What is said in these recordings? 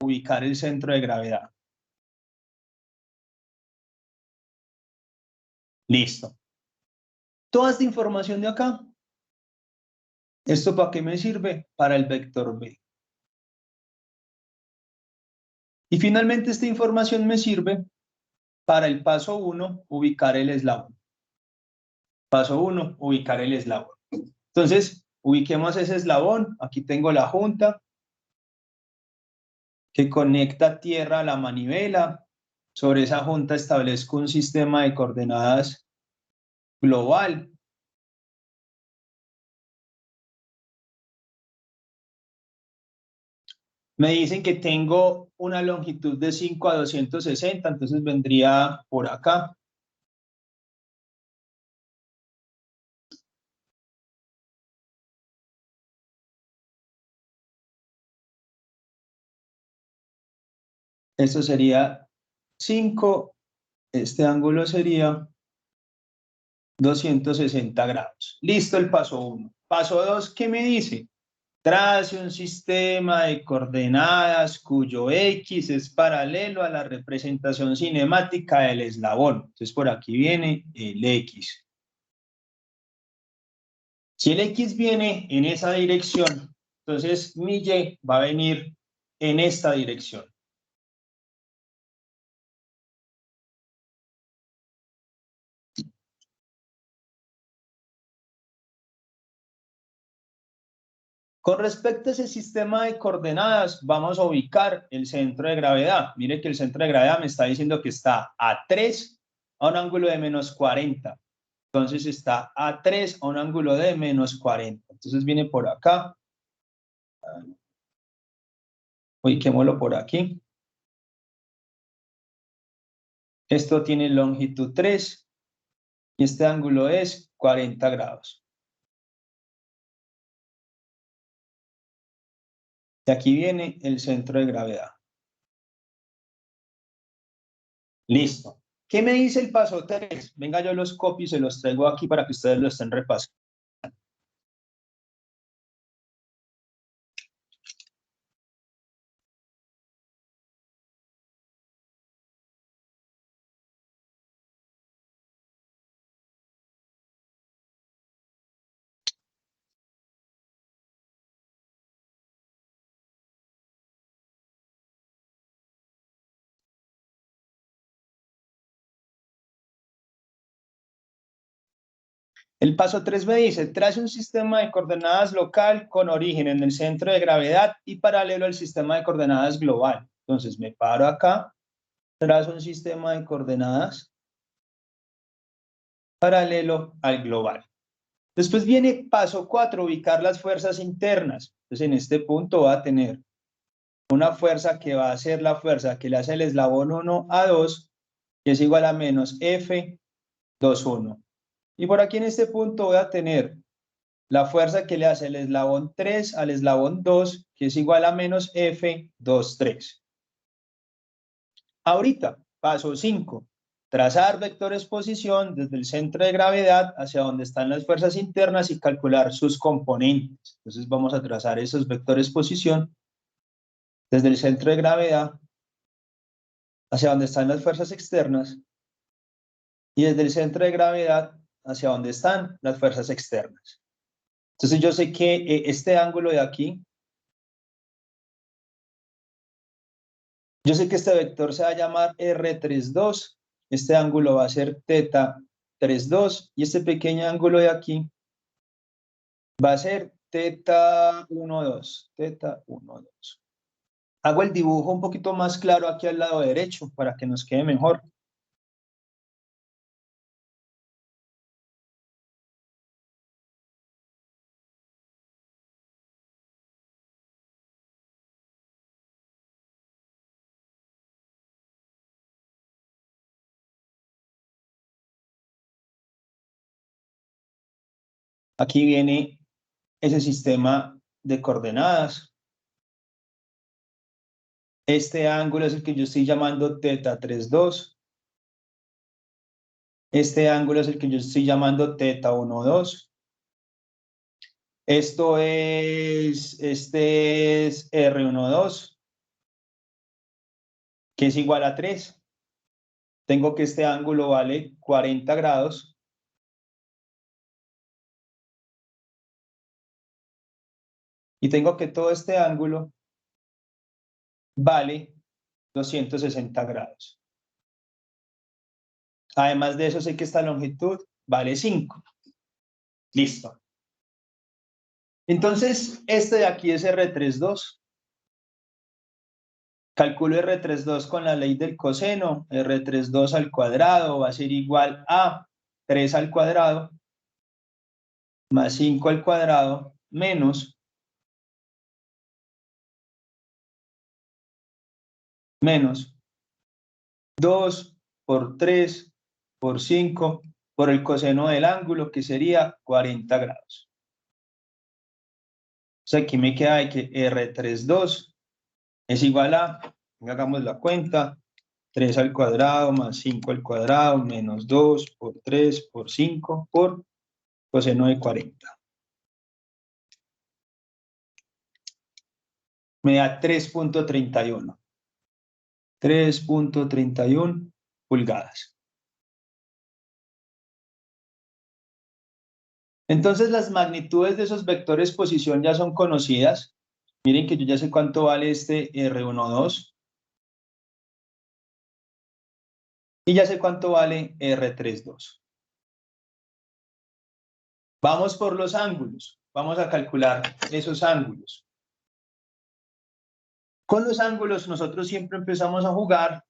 ubicar el centro de gravedad. Listo. Toda esta información de acá, ¿esto para qué me sirve? Para el vector B. Y finalmente esta información me sirve para el paso 1, ubicar el eslabón. Paso 1, ubicar el eslabón. Entonces, ubiquemos ese eslabón. Aquí tengo la junta que conecta tierra a la manivela. Sobre esa junta establezco un sistema de coordenadas global. Me dicen que tengo una longitud de 5 a 260, entonces vendría por acá. Esto sería 5, este ángulo sería 260 grados. Listo el paso 1. Paso 2, ¿qué me dice? Trace un sistema de coordenadas cuyo X es paralelo a la representación cinemática del eslabón. Entonces por aquí viene el X. Si el X viene en esa dirección, entonces mi Y va a venir en esta dirección. Con respecto a ese sistema de coordenadas, vamos a ubicar el centro de gravedad. Mire que el centro de gravedad me está diciendo que está a 3 a un ángulo de menos 40. Entonces está a 3 a un ángulo de menos 40. Entonces viene por acá. Ubiquémoslo por aquí. Esto tiene longitud 3 y este ángulo es 40 grados. Y aquí viene el centro de gravedad. Listo. ¿Qué me dice el paso 3? Venga, yo los copio y se los traigo aquí para que ustedes lo estén repasando. El paso 3 me dice, trace un sistema de coordenadas local con origen en el centro de gravedad y paralelo al sistema de coordenadas global. Entonces me paro acá, trazo un sistema de coordenadas paralelo al global. Después viene paso 4, ubicar las fuerzas internas. Entonces en este punto va a tener una fuerza que va a ser la fuerza que le hace el eslabón 1 a 2, que es igual a menos F 2, 1. Y por aquí en este punto voy a tener la fuerza que le hace el eslabón 3 al eslabón 2, que es igual a menos F 2, 3. Ahorita, paso 5. Trazar vector exposición desde el centro de gravedad hacia donde están las fuerzas internas y calcular sus componentes. Entonces vamos a trazar esos vectores exposición desde el centro de gravedad hacia donde están las fuerzas externas y desde el centro de gravedad hacia donde están las fuerzas externas. Entonces yo sé que este ángulo de aquí, yo sé que este vector se va a llamar R32, este ángulo va a ser θ 32 y este pequeño ángulo de aquí va a ser θ 12, θ 12. Hago el dibujo un poquito más claro aquí al lado derecho para que nos quede mejor. Aquí viene ese sistema de coordenadas. Este ángulo es el que yo estoy llamando θ 32. Este ángulo es el que yo estoy llamando θ 12. Este es R12. que es igual a 3. Tengo que este ángulo vale 40 grados. Y tengo que todo este ángulo vale 260 grados. Además de eso, sé que esta longitud vale 5. Listo. Entonces, este de aquí es R32. Calculo R32 con la ley del coseno. R32 al cuadrado va a ser igual a 3 al cuadrado más 5 al cuadrado menos 2 por 3 por 5 por el coseno del ángulo, que sería 40 grados. O sea, aquí me queda de que R32 es igual a, hagamos la cuenta, 3 al cuadrado más 5 al cuadrado menos 2 por 3 por 5 por coseno de 40. Me da 3.31. 3.31 pulgadas. Entonces las magnitudes de esos vectores posición ya son conocidas. Miren que yo ya sé cuánto vale este R12. Y ya sé cuánto vale R32. Vamos por los ángulos. Vamos a calcular esos ángulos. Con los ángulos nosotros siempre empezamos a jugar,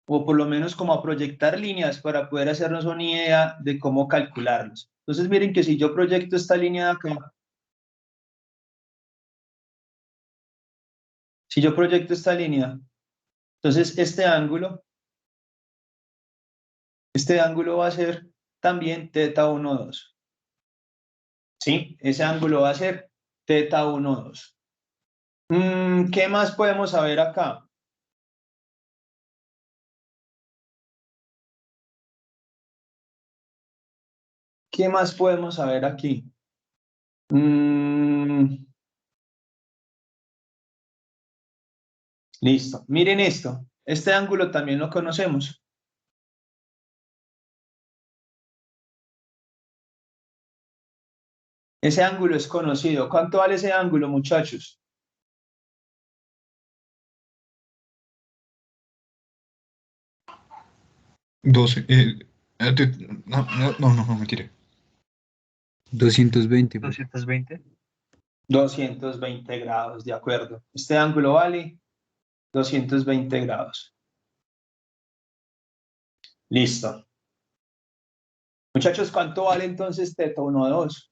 o por lo menos como a proyectar líneas para poder hacernos una idea de cómo calcularlos. Entonces miren que si yo proyecto esta línea de acá, si yo proyecto esta línea, entonces este ángulo va a ser también teta 1, 2. ¿Sí? Ese ángulo va a ser teta 1, 2. ¿Qué más podemos saber acá? ¿Qué más podemos saber aquí? Listo. Miren esto. Este ángulo también lo conocemos. Ese ángulo es conocido. ¿Cuánto vale ese ángulo, muchachos? No, mentira. 220. 220. 220 grados, de acuerdo. Este ángulo vale 220 grados. Listo. Muchachos, ¿cuánto vale entonces teta 1, 2?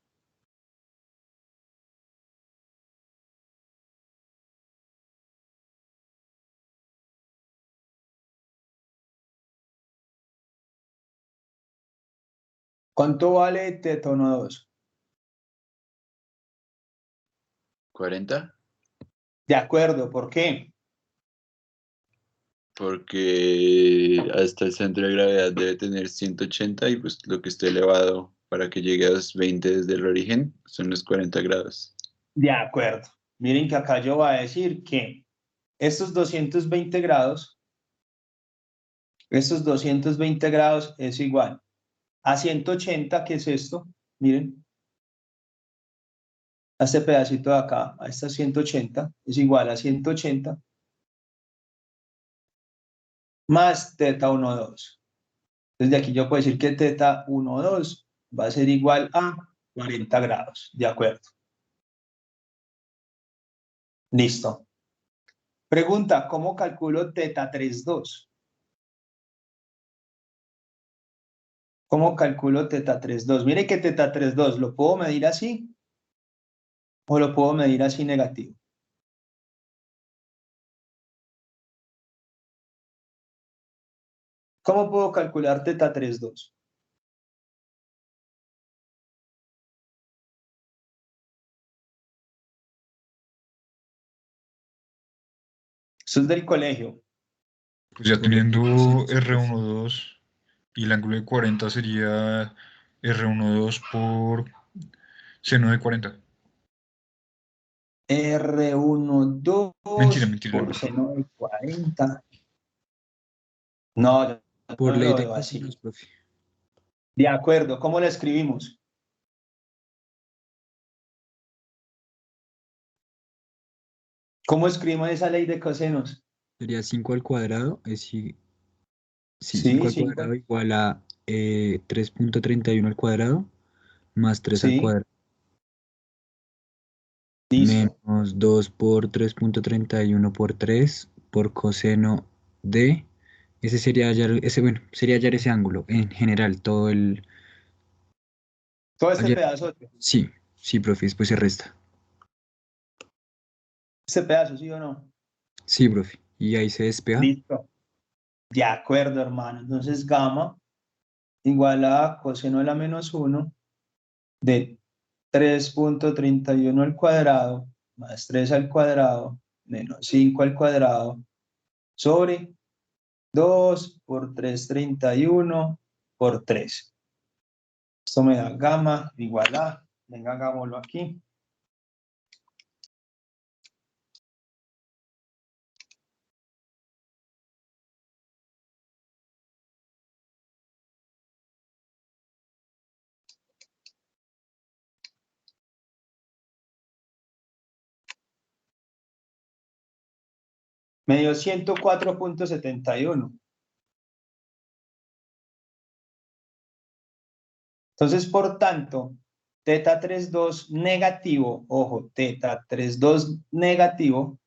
¿Cuánto vale teta 1, 2? 40, De acuerdo, ¿por qué? porque hasta el centro de gravedad debe tener 180 y pues lo que esté elevado para que llegue a los 20 desde el origen son los 40 grados. De acuerdo. Miren que acá yo voy a decir que estos 220 grados es igual a 180, ¿qué es esto? Miren, a este pedacito de acá, a esta 180, es igual a 180 más teta 1, 2. Entonces de aquí yo puedo decir que teta 1, 2 va a ser igual a 40 grados, ¿de acuerdo? Listo. Pregunta, ¿cómo calculo teta 3, 2? ¿Cómo calculo teta 3, 2? Mire que teta 3, 2, ¿lo puedo medir así? ¿O lo puedo medir así negativo? ¿Cómo puedo calcular teta 3, 2? Eso es del colegio. Pues ya teniendo R12 y el ángulo de 40 sería R12 por seno de 40. R1, 2 Mentira. por seno de 40. No, yo Por no ley lo de veo así. cosinos, profe. De acuerdo, ¿cómo lo escribimos? ¿Cómo escribimos esa ley de cosenos? Sería 5 al cuadrado, sí, Sí, 5 al 5. cuadrado igual a 3.31 al cuadrado más 3 al Sí, cuadrado listo. menos 2 por 3.31 por 3 por coseno de, ese sería hallar, bueno, sería hallar ese ángulo en general, todo el, Todo este hallar- pedazo, sí, sí, profe, después se resta, ¿sí o no? sí, profe, y ahí se despeja, Listo. De acuerdo, hermano. Entonces, gamma igual a coseno de la menos 1 de 3.31 al cuadrado más 3 al cuadrado menos 5 al cuadrado sobre 2 por 331 por 3. Esto me da gamma igual a, venga, hagámoslo aquí. Me dio 104.71. Entonces, por tanto, teta 32 negativo, ojo, teta 32 negativo,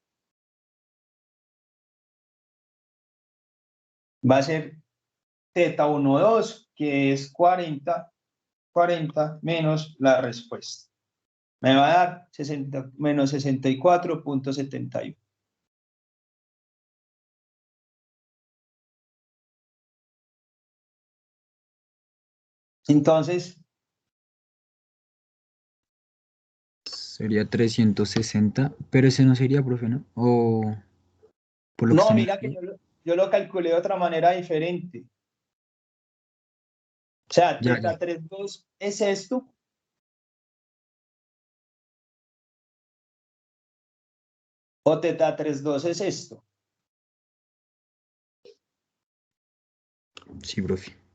va a ser teta 12, que es 40 menos la respuesta. Me va a dar menos 64.71. Entonces, sería 360, pero ese no sería, profe, ¿no? O por lo que no, usted me mira que dijo, yo lo calculé de otra manera diferente. O sea, ya, ya, teta 32 es esto, o teta 32 es esto. sí, profe.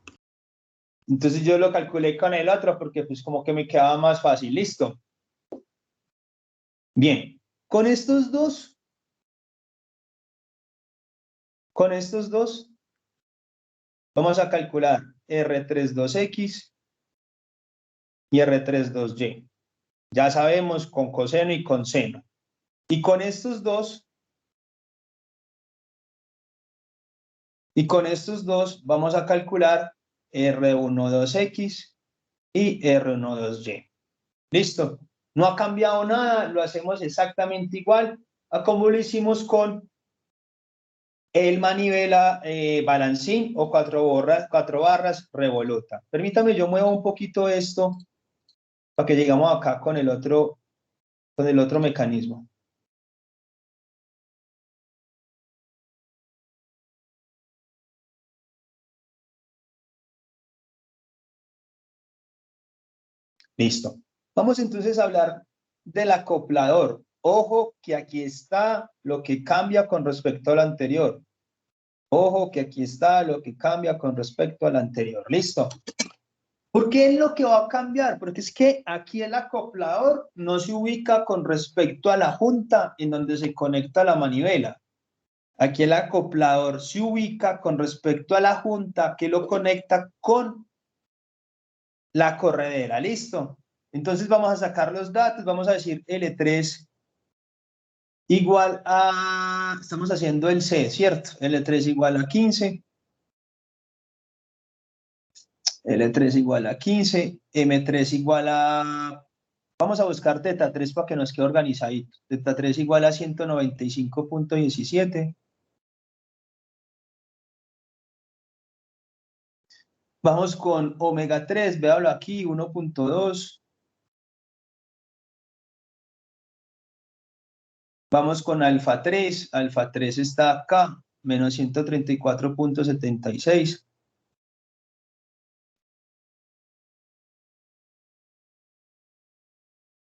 Entonces yo lo calculé con el otro porque pues como que me quedaba más fácil. Listo. Bien, con estos dos, vamos a calcular R32X y R32Y. Ya sabemos con coseno y con seno. Y con estos dos, vamos a calcular R12X y R12Y. Listo. No ha cambiado nada, lo hacemos exactamente igual a como lo hicimos con el manivela balancín o cuatro barras revoluta. Permítame, yo muevo un poquito esto para que llegamos acá con el otro mecanismo. Listo. Vamos entonces a hablar del acoplador. Ojo que aquí está lo que cambia con respecto al anterior. Ojo que aquí está lo que cambia con respecto al anterior. Listo. ¿Por qué es lo que va a cambiar? Porque es que aquí el acoplador no se ubica con respecto a la junta en donde se conecta la manivela. Aquí el acoplador se ubica con respecto a la junta que lo conecta con la corredera. ¿Listo? Entonces vamos a sacar los datos. Vamos a decir L3 igual a... Estamos haciendo el C, ¿cierto? L3 igual a 15. L3 igual a 15. M3 igual a... Vamos a buscar teta 3 para que nos quede organizadito. Teta 3 igual a 195.17. Vamos con omega 3, véalo aquí, 1.2. Vamos con alfa 3 está acá, menos 134.76.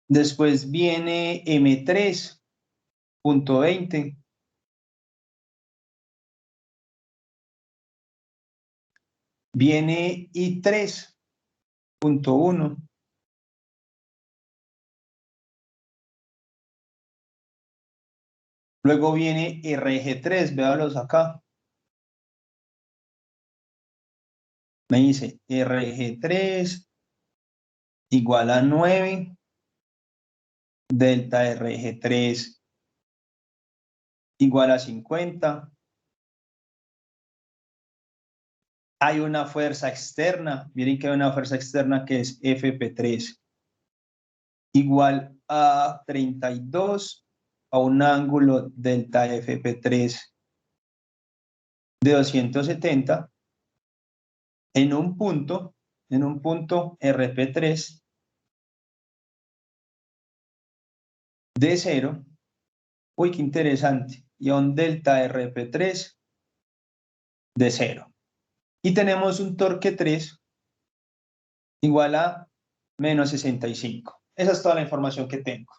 Después viene M3.20. Viene I3.1. Luego viene RG3, véalos acá. Me dice RG3 igual a 9, delta RG3 igual a 50. Hay una fuerza externa, miren que hay una fuerza externa que es FP3 igual a 32 a un ángulo delta FP3 de 270 en un punto RP3 de 0. Uy, qué interesante. Y a un delta RP3 de 0. Y tenemos un torque 3 igual a menos 65. Esa es toda la información que tengo.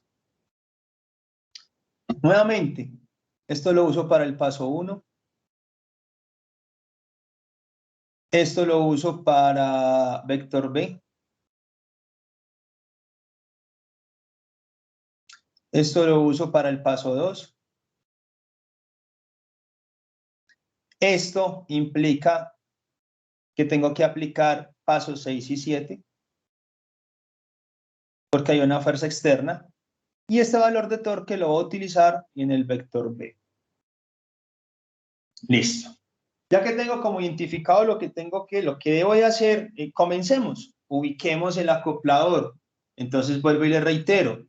Nuevamente, esto lo uso para el paso 1. Esto lo uso para vector B. Esto lo uso para el paso 2. Esto implica que tengo que aplicar pasos 6 y 7 porque hay una fuerza externa. Y este valor de torque lo voy a utilizar en el vector B. Listo. Ya que tengo como identificado lo que voy a hacer, comencemos. Ubiquemos el acoplador. Entonces vuelvo y le reitero.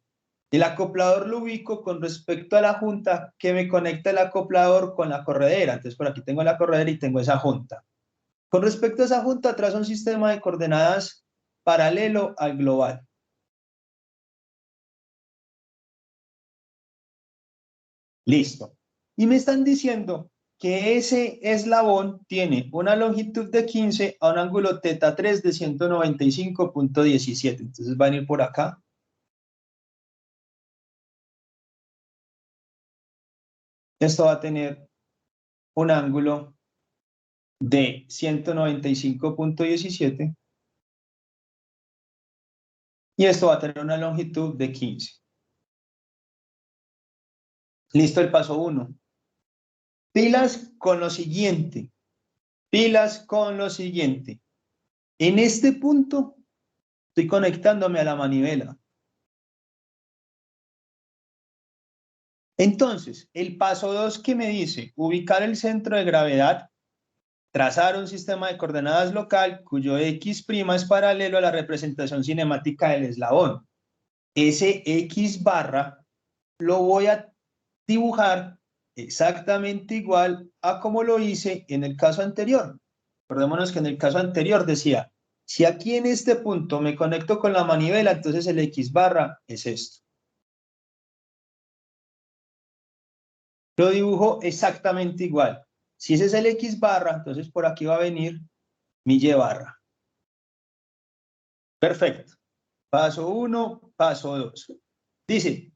El acoplador lo ubico con respecto a la junta que me conecta el acoplador con la corredera. Entonces por aquí tengo la corredera y tengo esa junta. Con respecto a esa junta, trazo un sistema de coordenadas paralelo al global. Listo. Y me están diciendo que ese eslabón tiene una longitud de 15 a un ángulo θ3 de 195.17. Entonces van a ir por acá. Esto va a tener un ángulo de 195.17 y esto va a tener una longitud de 15. Listo el paso 1. Pilas con lo siguiente. Pilas con lo siguiente. En este punto estoy conectándome a la manivela. Entonces, el paso 2 que me dice ubicar el centro de gravedad, trazar un sistema de coordenadas local cuyo X' es paralelo a la representación cinemática del eslabón. Ese X barra lo voy a dibujar exactamente igual a como lo hice en el caso anterior. Acordémonos que en el caso anterior decía, si aquí en este punto me conecto con la manivela, entonces el X barra es esto. Lo dibujo exactamente igual. Si ese es el X barra, entonces por aquí va a venir mi Y barra. Perfecto. Paso 1, paso 2. Dice,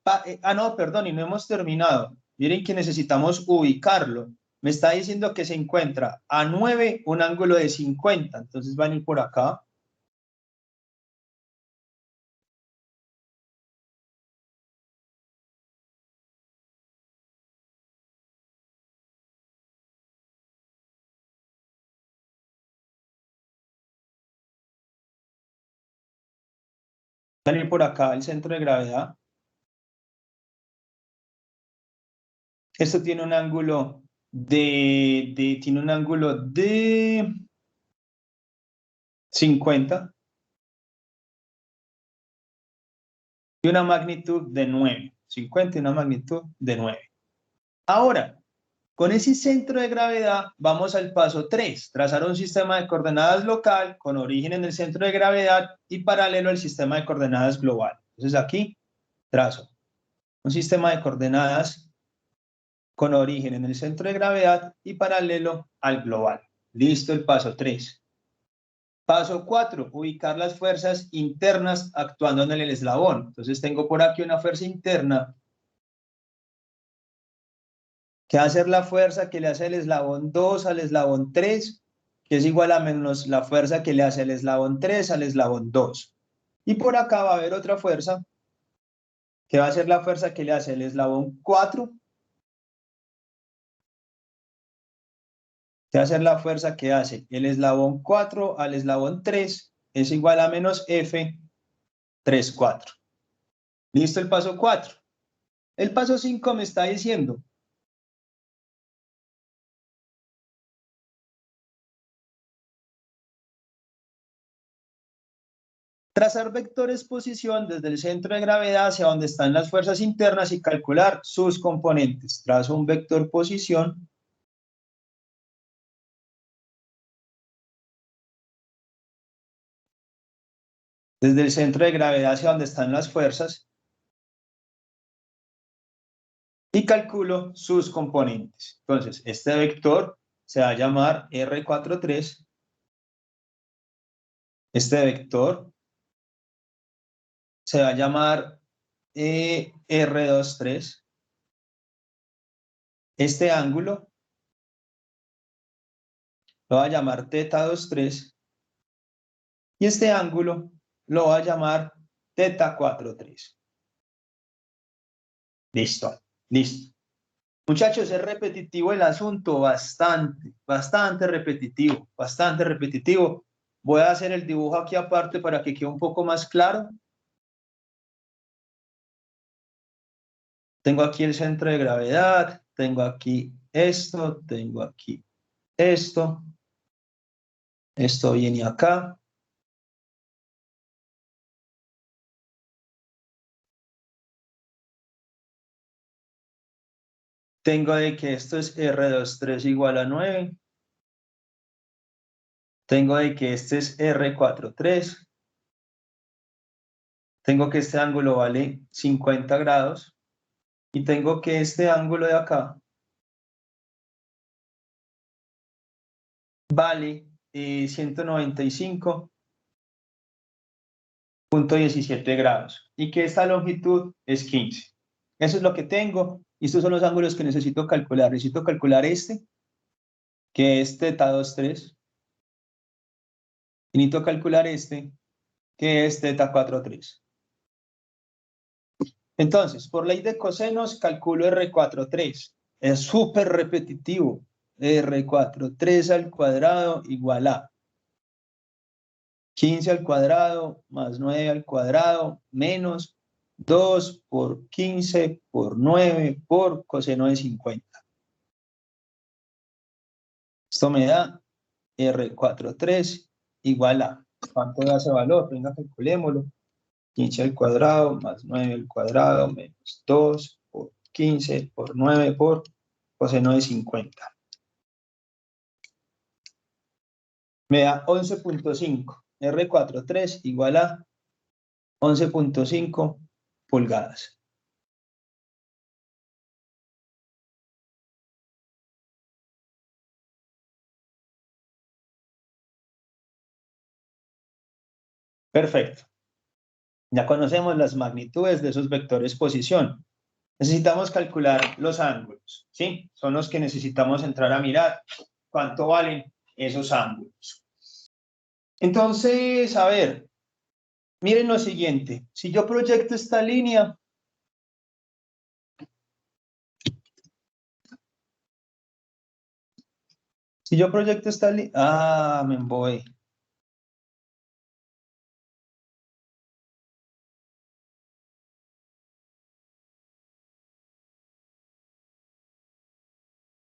no, perdón, y no hemos terminado. Miren que necesitamos ubicarlo. Me está diciendo que se encuentra a 9, un ángulo de 50. Entonces van a ir por acá. Van a ir por acá el centro de gravedad. Esto tiene un ángulo tiene un ángulo de 50 y una magnitud de 9. 50 y una magnitud de 9. Ahora, con ese centro de gravedad vamos al paso 3, trazar un sistema de coordenadas local con origen en el centro de gravedad y paralelo al sistema de coordenadas global. Entonces aquí trazo un sistema de coordenadas con origen en el centro de gravedad y paralelo al global. Listo el paso 3. Paso 4, ubicar las fuerzas internas actuando en el eslabón. Entonces tengo por aquí una fuerza interna que va a ser la fuerza que le hace el eslabón 2 al eslabón 3, que es igual a menos la fuerza que le hace el eslabón 3 al eslabón 2. Y por acá va a haber otra fuerza, que va a ser la fuerza que le hace el eslabón 4, que va a ser la fuerza que hace el eslabón 4 al eslabón 3, es igual a menos F 3, 4. ¿Listo el paso 4? El paso 5 me está diciendo trazar vectores posición desde el centro de gravedad hacia donde están las fuerzas internas y calcular sus componentes. Trazo un vector posición desde el centro de gravedad hacia donde están las fuerzas y calculo sus componentes. Entonces, este vector se va a llamar R43. Este vector se va a llamar R23. Este ángulo lo va a llamar θ23 y este ángulo lo va a llamar θ43. Listo, listo. Muchachos, es repetitivo el asunto, bastante repetitivo, bastante repetitivo. Voy a hacer el dibujo aquí aparte para que quede un poco más claro. Tengo aquí el centro de gravedad, tengo aquí esto, tengo aquí esto. Esto viene acá. Tengo de que esto es R23 igual a 9. Tengo de que este es R43. Tengo que este ángulo vale 50 grados. Y tengo que este ángulo de acá vale 195.17 grados. Y que esta longitud es 15. Eso es lo que tengo. Y estos son los ángulos que necesito calcular. Necesito calcular este, que es θ23. Y necesito calcular este, que es θ43. Entonces, por ley de cosenos, calculo R43. Es súper repetitivo. R43 al cuadrado igual a 15 al cuadrado más 9 al cuadrado menos 2 por 15 por 9 por coseno de 50. Esto me da R43 igual a, ¿cuánto da ese valor? Venga, calculémoslo. 15 al cuadrado más 9 al cuadrado menos 2 por 15 por 9 por coseno de 50. Me da 11.5. R43 igual a 11.5 pulgadas. Perfecto. Ya conocemos las magnitudes de esos vectores posición. Necesitamos calcular los ángulos, ¿sí? Son los que necesitamos entrar a mirar cuánto valen esos ángulos. Entonces, a ver, miren lo siguiente. Si yo proyecto esta línea, me voy.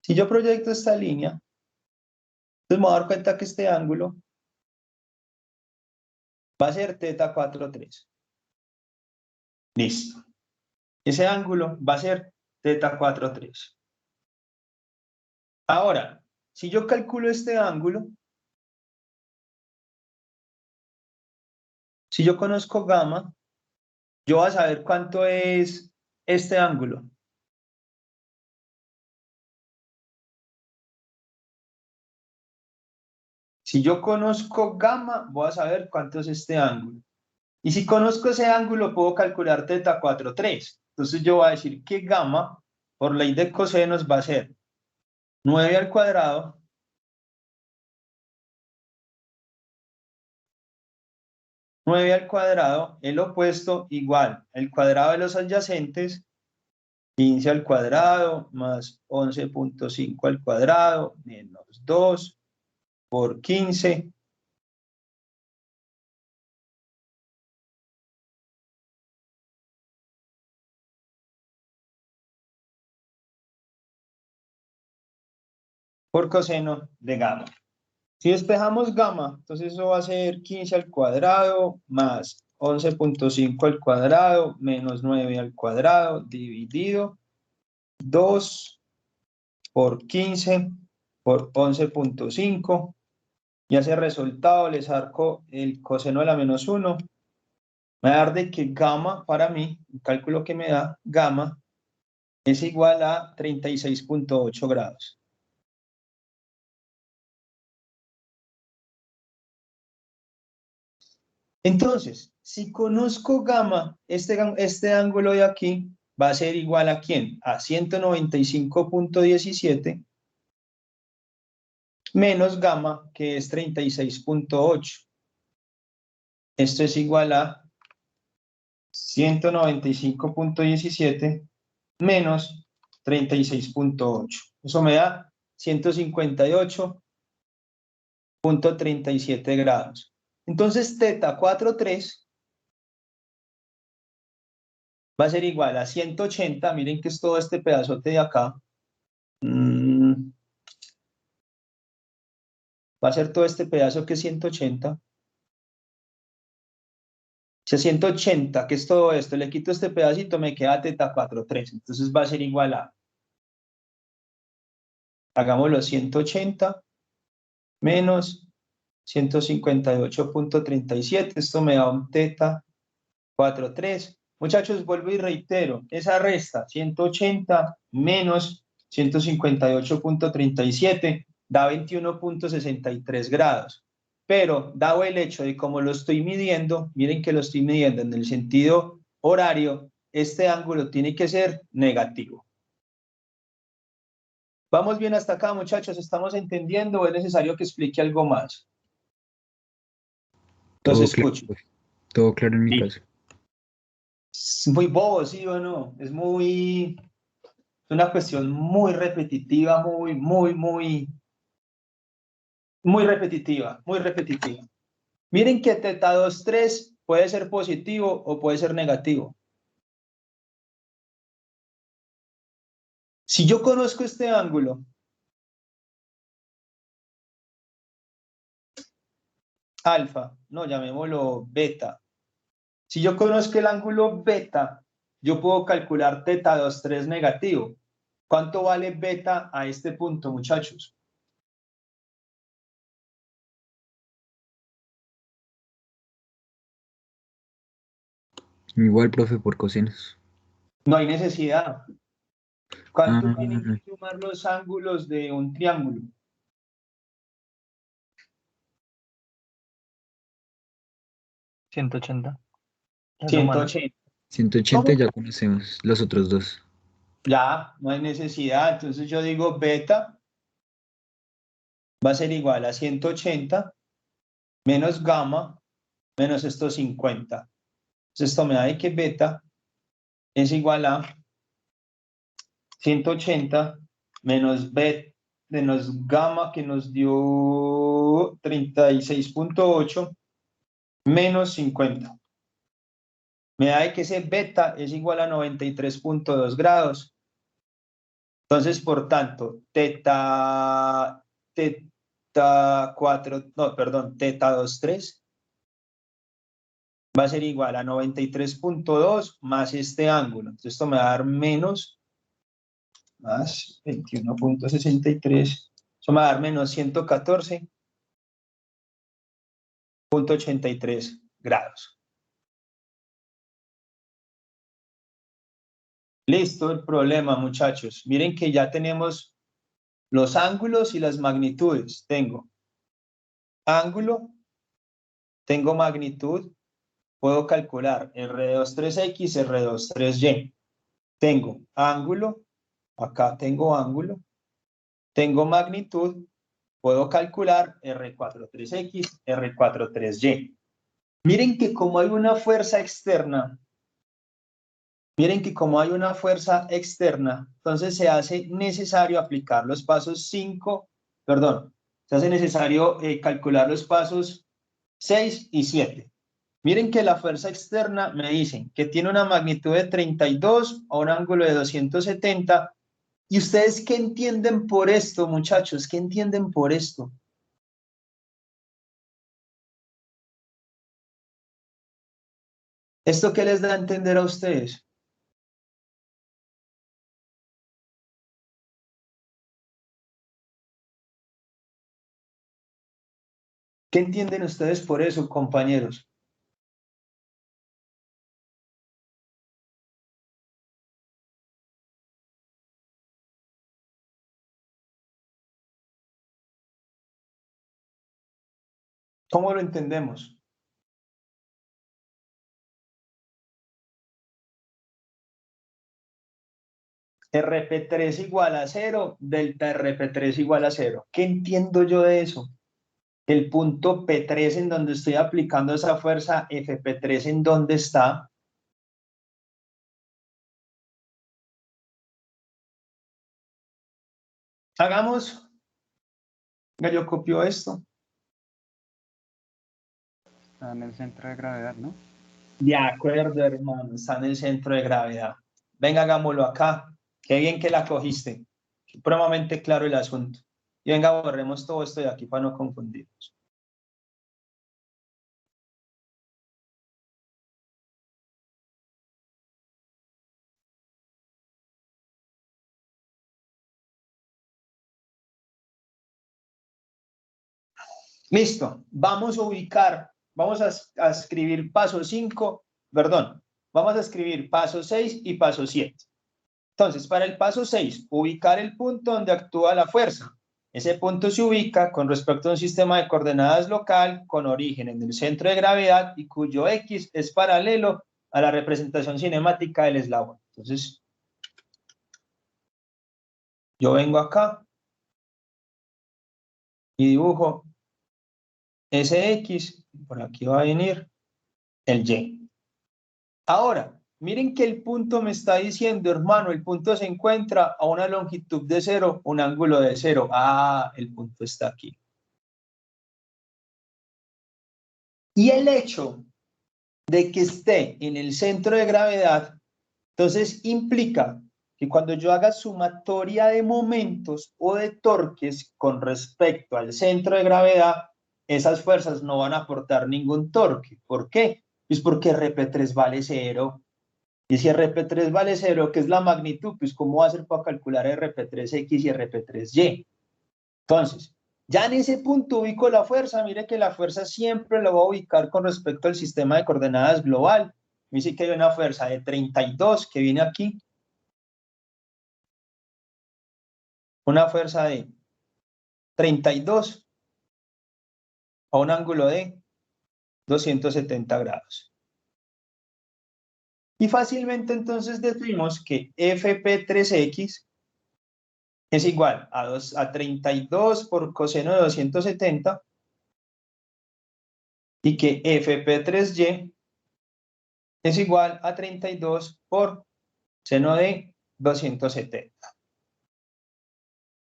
Si yo proyecto esta línea, entonces me voy a dar cuenta que este ángulo va a ser θ43. Listo. Ese ángulo va a ser θ43. Ahora, si yo calculo este ángulo, si yo conozco gamma, yo voy a saber cuánto es este ángulo. Si yo conozco gamma, voy a saber cuánto es este ángulo. Y si conozco ese ángulo, puedo calcular θ43. Entonces yo voy a decir que gamma, por ley de cosenos, va a ser 9 al cuadrado 9 al cuadrado, el opuesto igual el cuadrado de los adyacentes, 15 al cuadrado más 11.5 al cuadrado menos 2 por 15. Por coseno de gamma. Si despejamos gamma, entonces eso va a ser 15 al cuadrado más 11.5 al cuadrado menos 9 al cuadrado dividido 2 por 15 por 11.5. Y a ese resultado le saco el coseno de la menos 1. Me va a dar de que gamma para mí, el cálculo que me da, gamma, es igual a 36.8 grados. Entonces, si conozco gamma, este ángulo de aquí va a ser igual a ¿quién? A 195.17 menos gamma, que es 36.8. Esto es igual a 195.17 menos 36.8. Eso me da 158.37 grados. Entonces, teta 4,3 va a ser igual a 180. Miren que es todo este pedazote de acá. Va a ser todo este pedazo que es 180. Si a 180, que es todo esto, le quito este pedacito, me queda teta 4,3. Entonces va a ser igual a, hagámoslo, 180 menos 158.37. Esto me da un teta 4,3. Muchachos, vuelvo y reitero, esa resta 180 menos 158.37 da 21.63 grados. Pero, dado el hecho de cómo lo estoy midiendo, miren que lo estoy midiendo en el sentido horario, este ángulo tiene que ser negativo. ¿Vamos bien hasta acá, muchachos? ¿Estamos entendiendo o es necesario que explique algo más? Los escucho. Todo claro en mi caso. Es muy bobo, ¿sí o no? Es una cuestión muy repetitiva, muy repetitiva, muy repetitiva. Miren que teta 2,3 puede ser positivo o puede ser negativo. Si yo conozco este ángulo, alfa, no, llamémoslo beta. Si yo conozco el ángulo beta, yo puedo calcular teta 2,3 negativo. ¿Cuánto vale beta a este punto, muchachos? Igual, profe, por cosenos. No hay necesidad. ¿Cuánto tienen que sumar los ángulos de un triángulo? ¿180? 180. 180 ya conocemos los otros dos. Ya, no hay necesidad. Entonces yo digo beta va a ser igual a 180 menos gamma menos estos 50. Entonces esto me da de que beta es igual a 180 menos gamma, que nos dio 36.8 menos 50. Me da de que ese beta es igual a 93.2 grados. Entonces, por tanto, teta 2,3 va a ser igual a 93.2 más este ángulo. Entonces esto me va a dar menos, más 21.63. Eso me va a dar menos 114.83 grados. Listo el problema, muchachos. Miren que ya tenemos los ángulos y las magnitudes. Tengo ángulo, tengo magnitud. Puedo calcular R23X, R23Y. Tengo ángulo, acá tengo ángulo. Tengo magnitud, puedo calcular R43X, R43Y. Miren que como hay una fuerza externa, entonces se hace necesario aplicar los pasos 5, perdón, se hace necesario calcular los pasos 6 y 7. Miren que la fuerza externa me dicen que tiene una magnitud de 32 a un ángulo de 270. ¿Y ustedes qué entienden por esto, muchachos? ¿Qué entienden por esto? ¿Esto qué les da a entender a ustedes? ¿Qué entienden ustedes por eso, compañeros? ¿Cómo lo entendemos? RP3 igual a 0, delta RP3 igual a 0. ¿Qué entiendo yo de eso? El punto P3 en donde estoy aplicando esa fuerza, FP3 en donde está. Hagamos, yo copio esto. Está en el centro de gravedad, ¿no? De acuerdo, hermano, está en el centro de gravedad. Venga, hagámoslo acá. Qué bien que la cogiste. Supremamente claro el asunto. Y venga, borremos todo esto de aquí para no confundirnos. Listo. Vamos a ubicar, vamos a escribir paso 5, perdón, vamos a escribir paso 6 y paso 7. Entonces, para el paso 6, ubicar el punto donde actúa la fuerza. Ese punto se ubica con respecto a un sistema de coordenadas local con origen en el centro de gravedad y cuyo X es paralelo a la representación cinemática del eslabón. Entonces, yo vengo acá y dibujo ese X, por aquí va a venir el Y. Ahora, miren que el punto me está diciendo, hermano, el punto se encuentra a una longitud de 0, un ángulo de 0. Ah, el punto está aquí. Y el hecho de que esté en el centro de gravedad, entonces implica que cuando yo haga sumatoria de momentos o de torques con respecto al centro de gravedad, esas fuerzas no van a aportar ningún torque. ¿Por qué? Pues porque RP3 vale 0. Y si RP3 vale 0, ¿qué es la magnitud? Pues ¿cómo va a ser para calcular RP3X y RP3Y? Entonces, ya en ese punto ubico la fuerza. Mire que la fuerza siempre la voy a ubicar con respecto al sistema de coordenadas global. Me dice que hay una fuerza de 32 que viene aquí. Una fuerza de 32 a un ángulo de 270 grados. Y fácilmente entonces decimos que FP3X es igual a 32 por coseno de 270 y que FP3Y es igual a 32 por seno de 270.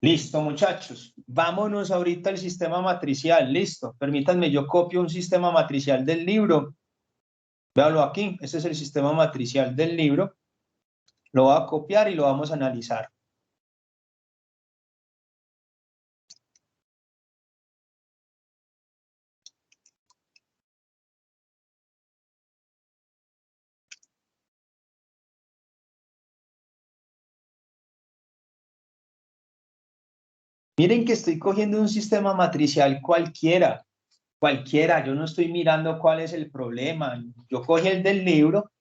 Listo, muchachos. Vámonos ahorita al sistema matricial. Listo. Permítanme, yo copio un sistema matricial del libro. Véalo aquí. Este es el sistema matricial del libro. Lo voy a copiar y lo vamos a analizar. Miren que estoy cogiendo un sistema matricial cualquiera. Yo no estoy mirando cuál es el problema. Yo cogí el del libro.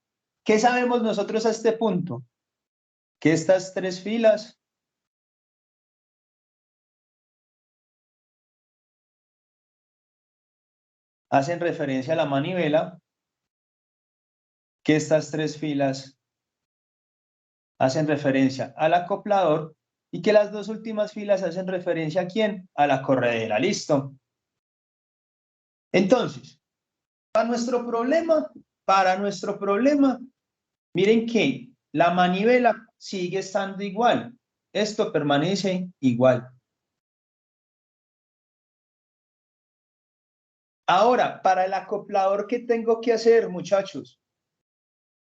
¿Qué sabemos nosotros a este punto? Que estas tres filas hacen referencia a la manivela, que estas tres filas hacen referencia al acoplador y que las dos últimas filas hacen referencia ¿a quién? A la corredera. ¿Listo? Entonces, Para nuestro problema, miren que la manivela sigue estando igual. Esto permanece igual. Ahora, para el acoplador, ¿qué tengo que hacer, muchachos?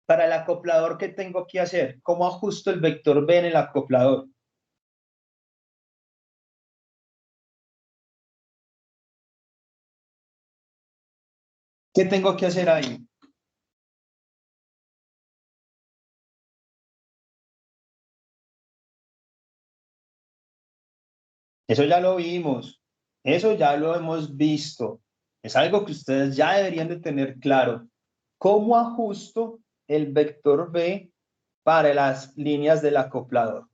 Para el acoplador, ¿qué tengo que hacer? ¿Cómo ajusto el vector B en el acoplador? ¿Qué tengo que hacer ahí? Eso ya lo vimos. Eso ya lo hemos visto. Es algo que ustedes ya deberían de tener claro. ¿Cómo ajusto el vector B para las líneas del acoplador?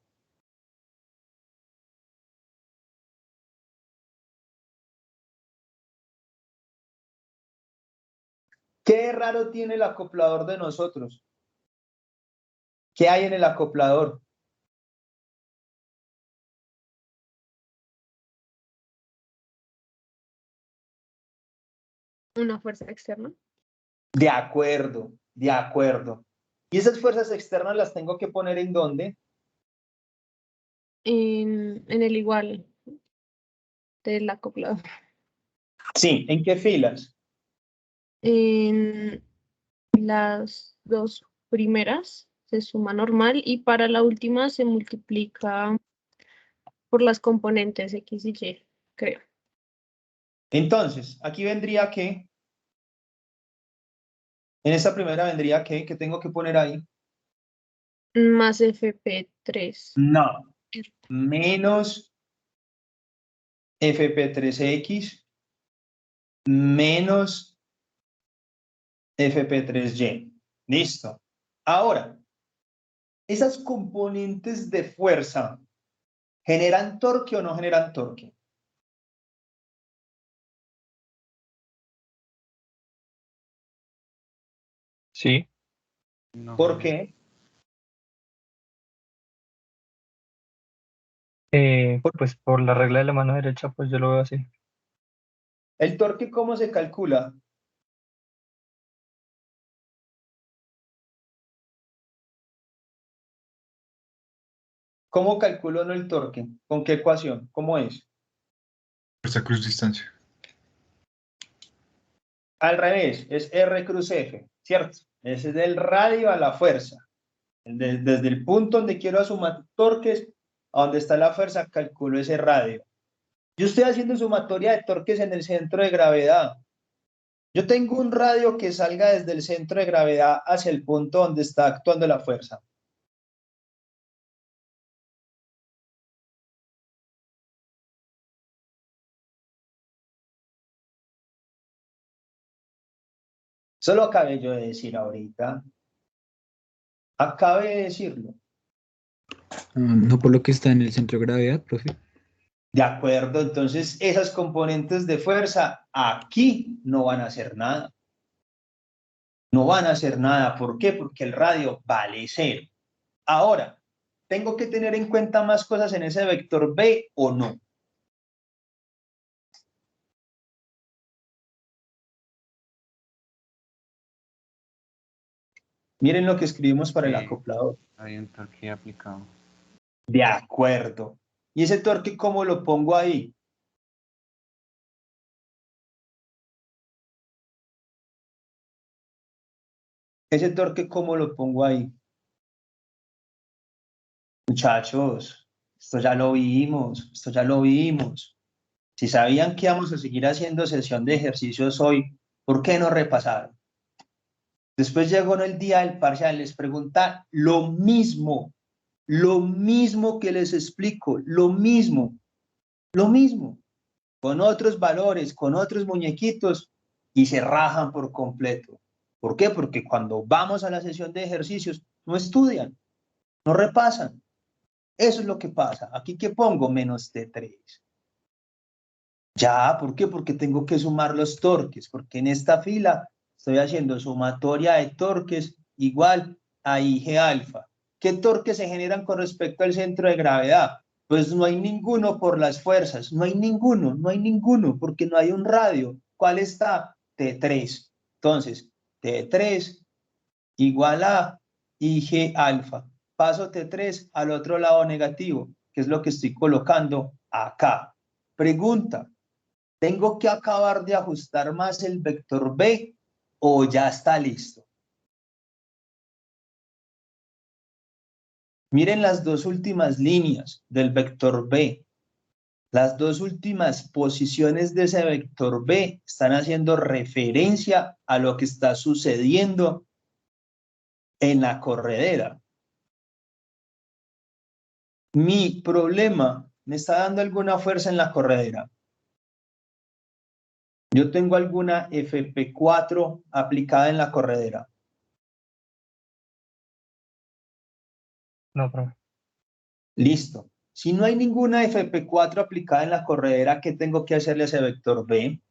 ¿Qué raro tiene el acoplador de nosotros? ¿Qué hay en el acoplador? Una fuerza externa. De acuerdo, de acuerdo. ¿Y esas fuerzas externas las tengo que poner en dónde? En el igual del acoplador. Sí, ¿en qué filas? En las dos primeras se suma normal y para la última se multiplica por las componentes X y Y, creo. Entonces, aquí vendría que, en esta primera vendría que, ¿qué tengo que poner ahí? Más FP3. No, menos FP3X menos FP3Y. Listo. Ahora, esas componentes de fuerza, ¿generan torque o no generan torque? Sí, No, ¿Por qué? pues por la regla de la mano derecha, pues yo lo veo así. ¿El torque cómo se calcula? ¿Cómo calculo no el torque? ¿Con qué ecuación? ¿Cómo es? Fuerza cruz distancia. Al revés, es R cruz F, ¿cierto? Ese es del radio a la fuerza. Desde el punto donde quiero sumar torques, a donde está la fuerza, calculo ese radio. Yo estoy haciendo sumatoria de torques en el centro de gravedad. Yo tengo un radio que salga desde el centro de gravedad hacia el punto donde está actuando la fuerza. Eso lo acabé yo de decir ahorita. Acabé de decirlo. No por lo que está en el centro de gravedad, profe. De acuerdo, entonces esas componentes de fuerza aquí no van a hacer nada. No van a hacer nada. ¿Por qué? Porque el radio vale 0. Ahora, ¿tengo que tener en cuenta más cosas en ese vector B o no? Miren lo que escribimos para el sí, acoplador. hay un torque aplicado. De acuerdo. ¿Y ese torque cómo lo pongo ahí? Ese torque cómo lo pongo ahí. Muchachos, esto ya lo vimos, esto ya lo vimos. Si sabían que íbamos a seguir haciendo sesión de ejercicios hoy, ¿por qué no repasaron? Después llegó en el día del parcial, les pregunta lo mismo que les explico, lo mismo, con otros valores, con otros muñequitos, y se rajan por completo. ¿Por qué? Porque cuando vamos a la sesión de ejercicios, no estudian, no repasan. Eso es lo que pasa. Aquí, ¿qué pongo? Menos T3. Ya, ¿por qué? Porque tengo que sumar los torques, porque en esta fila estoy haciendo sumatoria de torques igual a IG alfa. ¿Qué torques se generan con respecto al centro de gravedad? Pues no hay ninguno por las fuerzas, no hay ninguno, porque no hay un radio. ¿Cuál está? T3. Entonces, T3 igual a IG alfa. Paso T3 al otro lado negativo, que es lo que estoy colocando acá. Pregunta, ¿tengo que acabar de ajustar más el vector B o ya está listo? Miren las dos últimas líneas del vector B. Las dos últimas posiciones de ese vector B están haciendo referencia a lo que está sucediendo en la corredera. Mi problema me está dando alguna fuerza en la corredera. Yo tengo alguna FP4 aplicada en la corredera. No, profe. Listo. Si no hay ninguna FP4 aplicada en la corredera, ¿qué tengo que hacerle a ese vector B?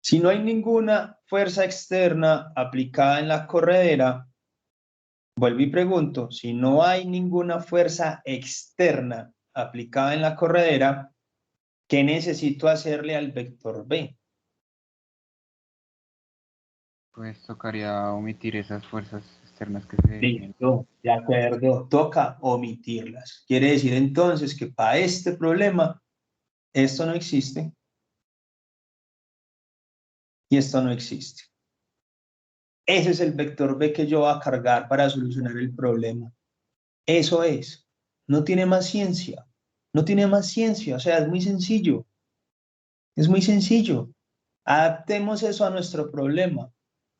Si no hay ninguna fuerza externa aplicada en la corredera, vuelvo y pregunto, si no hay ninguna fuerza externa aplicada en la corredera, ¿qué necesito hacerle al vector B? Pues tocaría omitir esas fuerzas externas que se definen. Listo, de acuerdo, toca omitirlas. Quiere decir entonces que para este problema, esto no existe y esto no existe. Ese es el vector B que yo voy a cargar para solucionar el problema. Eso es. No tiene más ciencia. No tiene más ciencia. O sea, es muy sencillo. Es muy sencillo. Adaptemos eso a nuestro problema.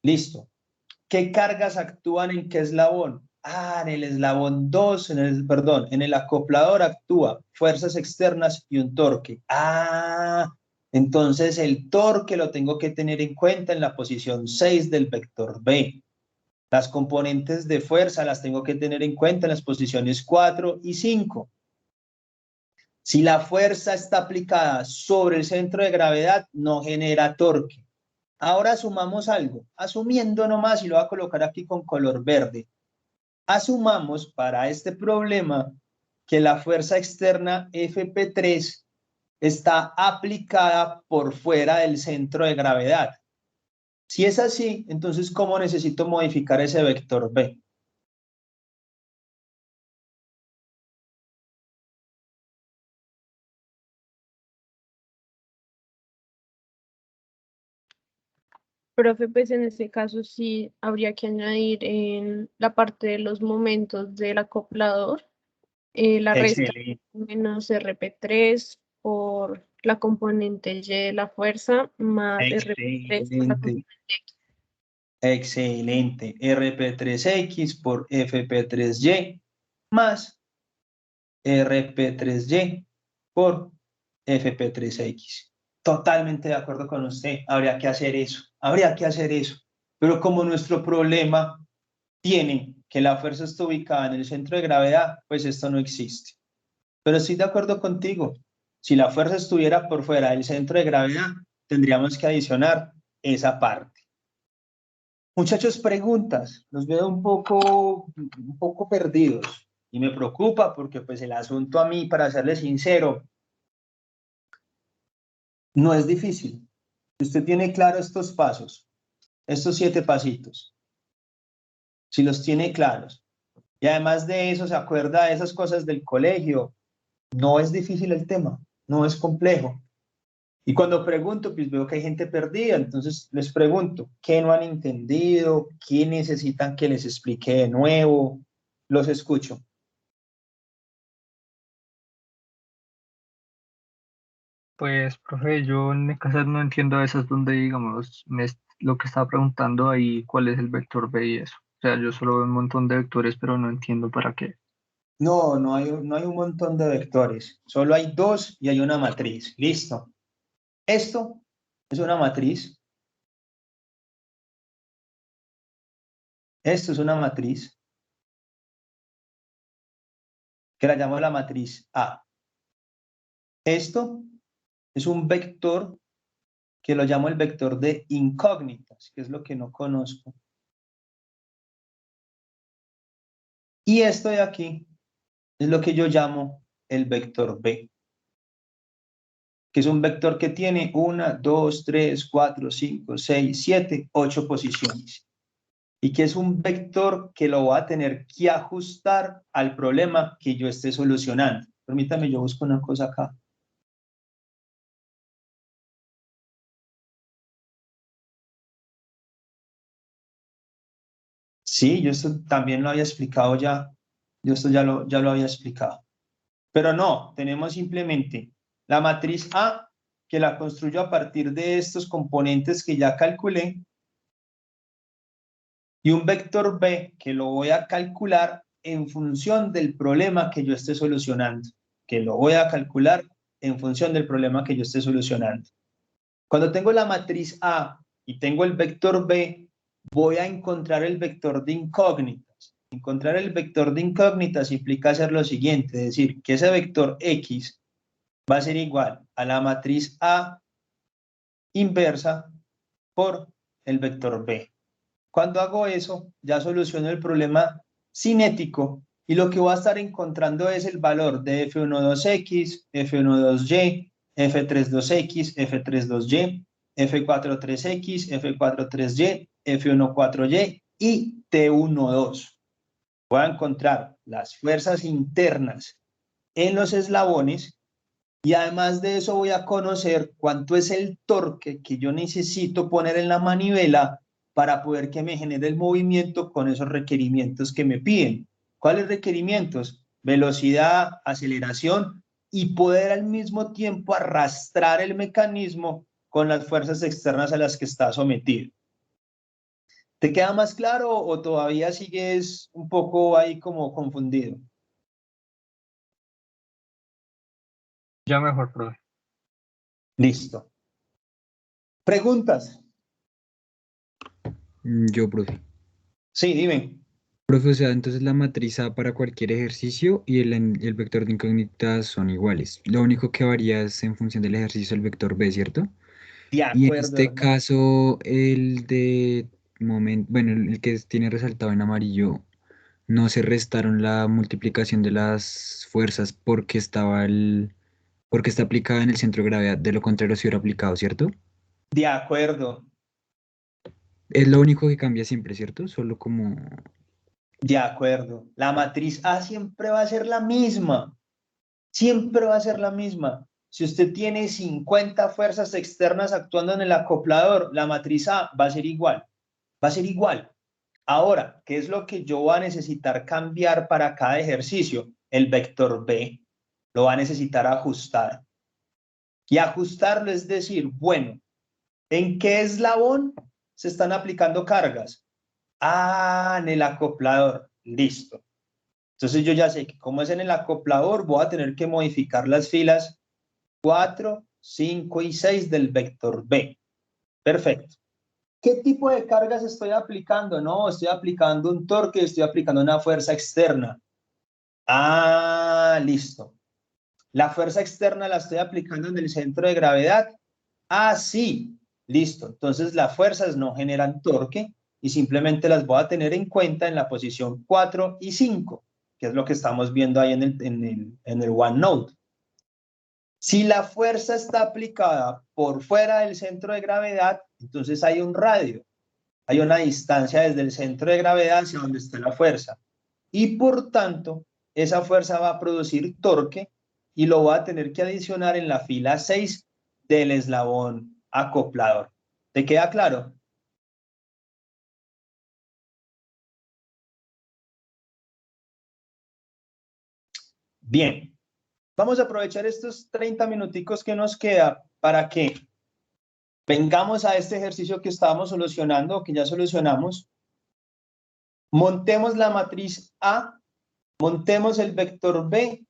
Listo. ¿Qué cargas actúan en qué eslabón? En el eslabón 2, en el acoplador actúa fuerzas externas y un torque. Entonces el torque lo tengo que tener en cuenta en la posición 6 del vector B. Las componentes de fuerza las tengo que tener en cuenta en las posiciones 4 y 5. Si la fuerza está aplicada sobre el centro de gravedad, no genera torque. Ahora asumamos algo, asumiendo nomás, y lo voy a colocar aquí con color verde. Asumamos para este problema que la fuerza externa FP3 está aplicada por fuera del centro de gravedad. Si es así, entonces, ¿cómo necesito modificar ese vector B? Profe, pues en este caso sí habría que añadir en la parte de los momentos del acoplador la resta Excelente, menos RP3 por la componente Y de la fuerza más RP3 por la excelente, componente X. excelente. RP3X por FP3Y más RP3Y por FP3X. Totalmente de acuerdo con usted. Habría que hacer eso. Habría que hacer eso. Pero como nuestro problema tiene que la fuerza está ubicada en el centro de gravedad, pues esto no existe. Pero estoy de acuerdo contigo. Si la fuerza estuviera por fuera del centro de gravedad, tendríamos que adicionar esa parte. Muchachos, preguntas. Los veo un poco perdidos. Y me preocupa porque pues el asunto a mí, para serle sincero, no es difícil. Si usted tiene claro estos pasos, estos 7 pasitos, si los tiene claros, y además de eso se acuerda de esas cosas del colegio, no es difícil el tema, no es complejo. Y cuando pregunto, pues veo que hay gente perdida, entonces les pregunto, ¿qué no han entendido? ¿Qué necesitan que les explique de nuevo? Los escucho. Pues, profe, yo en mi caso no entiendo a veces donde, digamos, lo que estaba preguntando ahí, cuál es el vector B y eso. O sea, yo solo veo un montón de vectores, pero no entiendo para qué. No hay un montón de vectores, solo hay 2 y hay una matriz. Listo. Esto es una matriz. Esto es una matriz que la llamo la matriz A. Esto es un vector que lo llamo el vector de incógnitas, que es lo que no conozco. Y esto de aquí es lo que yo llamo el vector B, que es un vector que tiene 1, 2, 3, 4, 5, 6, 7, 8 posiciones. Y que es un vector que lo voy a tener que ajustar al problema que yo esté solucionando. Permítame, yo busco una cosa acá. Sí, yo esto también lo había explicado ya. Yo esto ya lo había explicado. Pero no, tenemos simplemente la matriz A, que la construyo a partir de estos componentes que ya calculé, y un vector B que lo voy a calcular en función del problema que yo esté solucionando, que lo voy a calcular en función del problema que yo esté solucionando. Cuando tengo la matriz A y tengo el vector B, voy a encontrar el vector de incógnitas. Encontrar el vector de incógnitas implica hacer lo siguiente, es decir, que ese vector X va a ser igual a la matriz A inversa por el vector B. Cuando hago eso, ya soluciono el problema cinético y lo que voy a estar encontrando es el valor de F12X, F12Y, F32X, F32Y, F43X, F43Y, F14Y y T12. Voy a encontrar las fuerzas internas en los eslabones y además de eso voy a conocer cuánto es el torque que yo necesito poner en la manivela para poder que me genere el movimiento con esos requerimientos que me piden. ¿Cuáles requerimientos? Velocidad, aceleración y poder al mismo tiempo arrastrar el mecanismo con las fuerzas externas a las que está sometido. ¿Te queda más claro o todavía sigues un poco ahí como confundido? Ya mejor, profe. Listo. ¿Preguntas? Yo, profe. Sí, dime. Profe, o sea, entonces la matriz A para cualquier ejercicio y el vector de incógnitas son iguales. Lo único que varía es en función del ejercicio el vector B, ¿cierto? De Y en acuerdo, este hermano. caso, el de momento, bueno, el que tiene resaltado en amarillo, no se restaron la multiplicación de las fuerzas porque porque está aplicada en el centro de gravedad. De lo contrario, se hubiera aplicado, ¿cierto? De acuerdo. Es lo único que cambia siempre, ¿cierto? Solo como... De acuerdo. La matriz A siempre va a ser la misma. Siempre va a ser la misma. Si usted tiene 50 fuerzas externas actuando en el acoplador, la matriz A va a ser igual. Va a ser igual. Ahora, ¿qué es lo que yo voy a necesitar cambiar para cada ejercicio? El vector B. Lo va a necesitar ajustar. Y ajustarlo es decir, bueno, ¿en qué eslabón se están aplicando cargas? Ah, en el acoplador. Listo. Entonces yo ya sé que como es en el acoplador, voy a tener que modificar las filas 4, 5 y 6 del vector B. Perfecto. ¿Qué tipo de cargas estoy aplicando? No, estoy aplicando un torque, estoy aplicando una fuerza externa. Ah, listo. ¿La fuerza externa la estoy aplicando en el centro de gravedad? Ah, sí. Listo. Entonces las fuerzas no generan torque y simplemente las voy a tener en cuenta en la posición 4 y 5, que es lo que estamos viendo ahí en el OneNote. Si la fuerza está aplicada por fuera del centro de gravedad, entonces hay un radio, hay una distancia desde el centro de gravedad hacia donde está la fuerza. Y por tanto, esa fuerza va a producir torque y lo va a tener que adicionar en la fila 6 del eslabón acoplador. ¿Te queda claro? Bien. Vamos a aprovechar estos 30 minuticos que nos queda para que vengamos a este ejercicio que estábamos solucionando, que ya solucionamos. Montemos la matriz A, montemos el vector B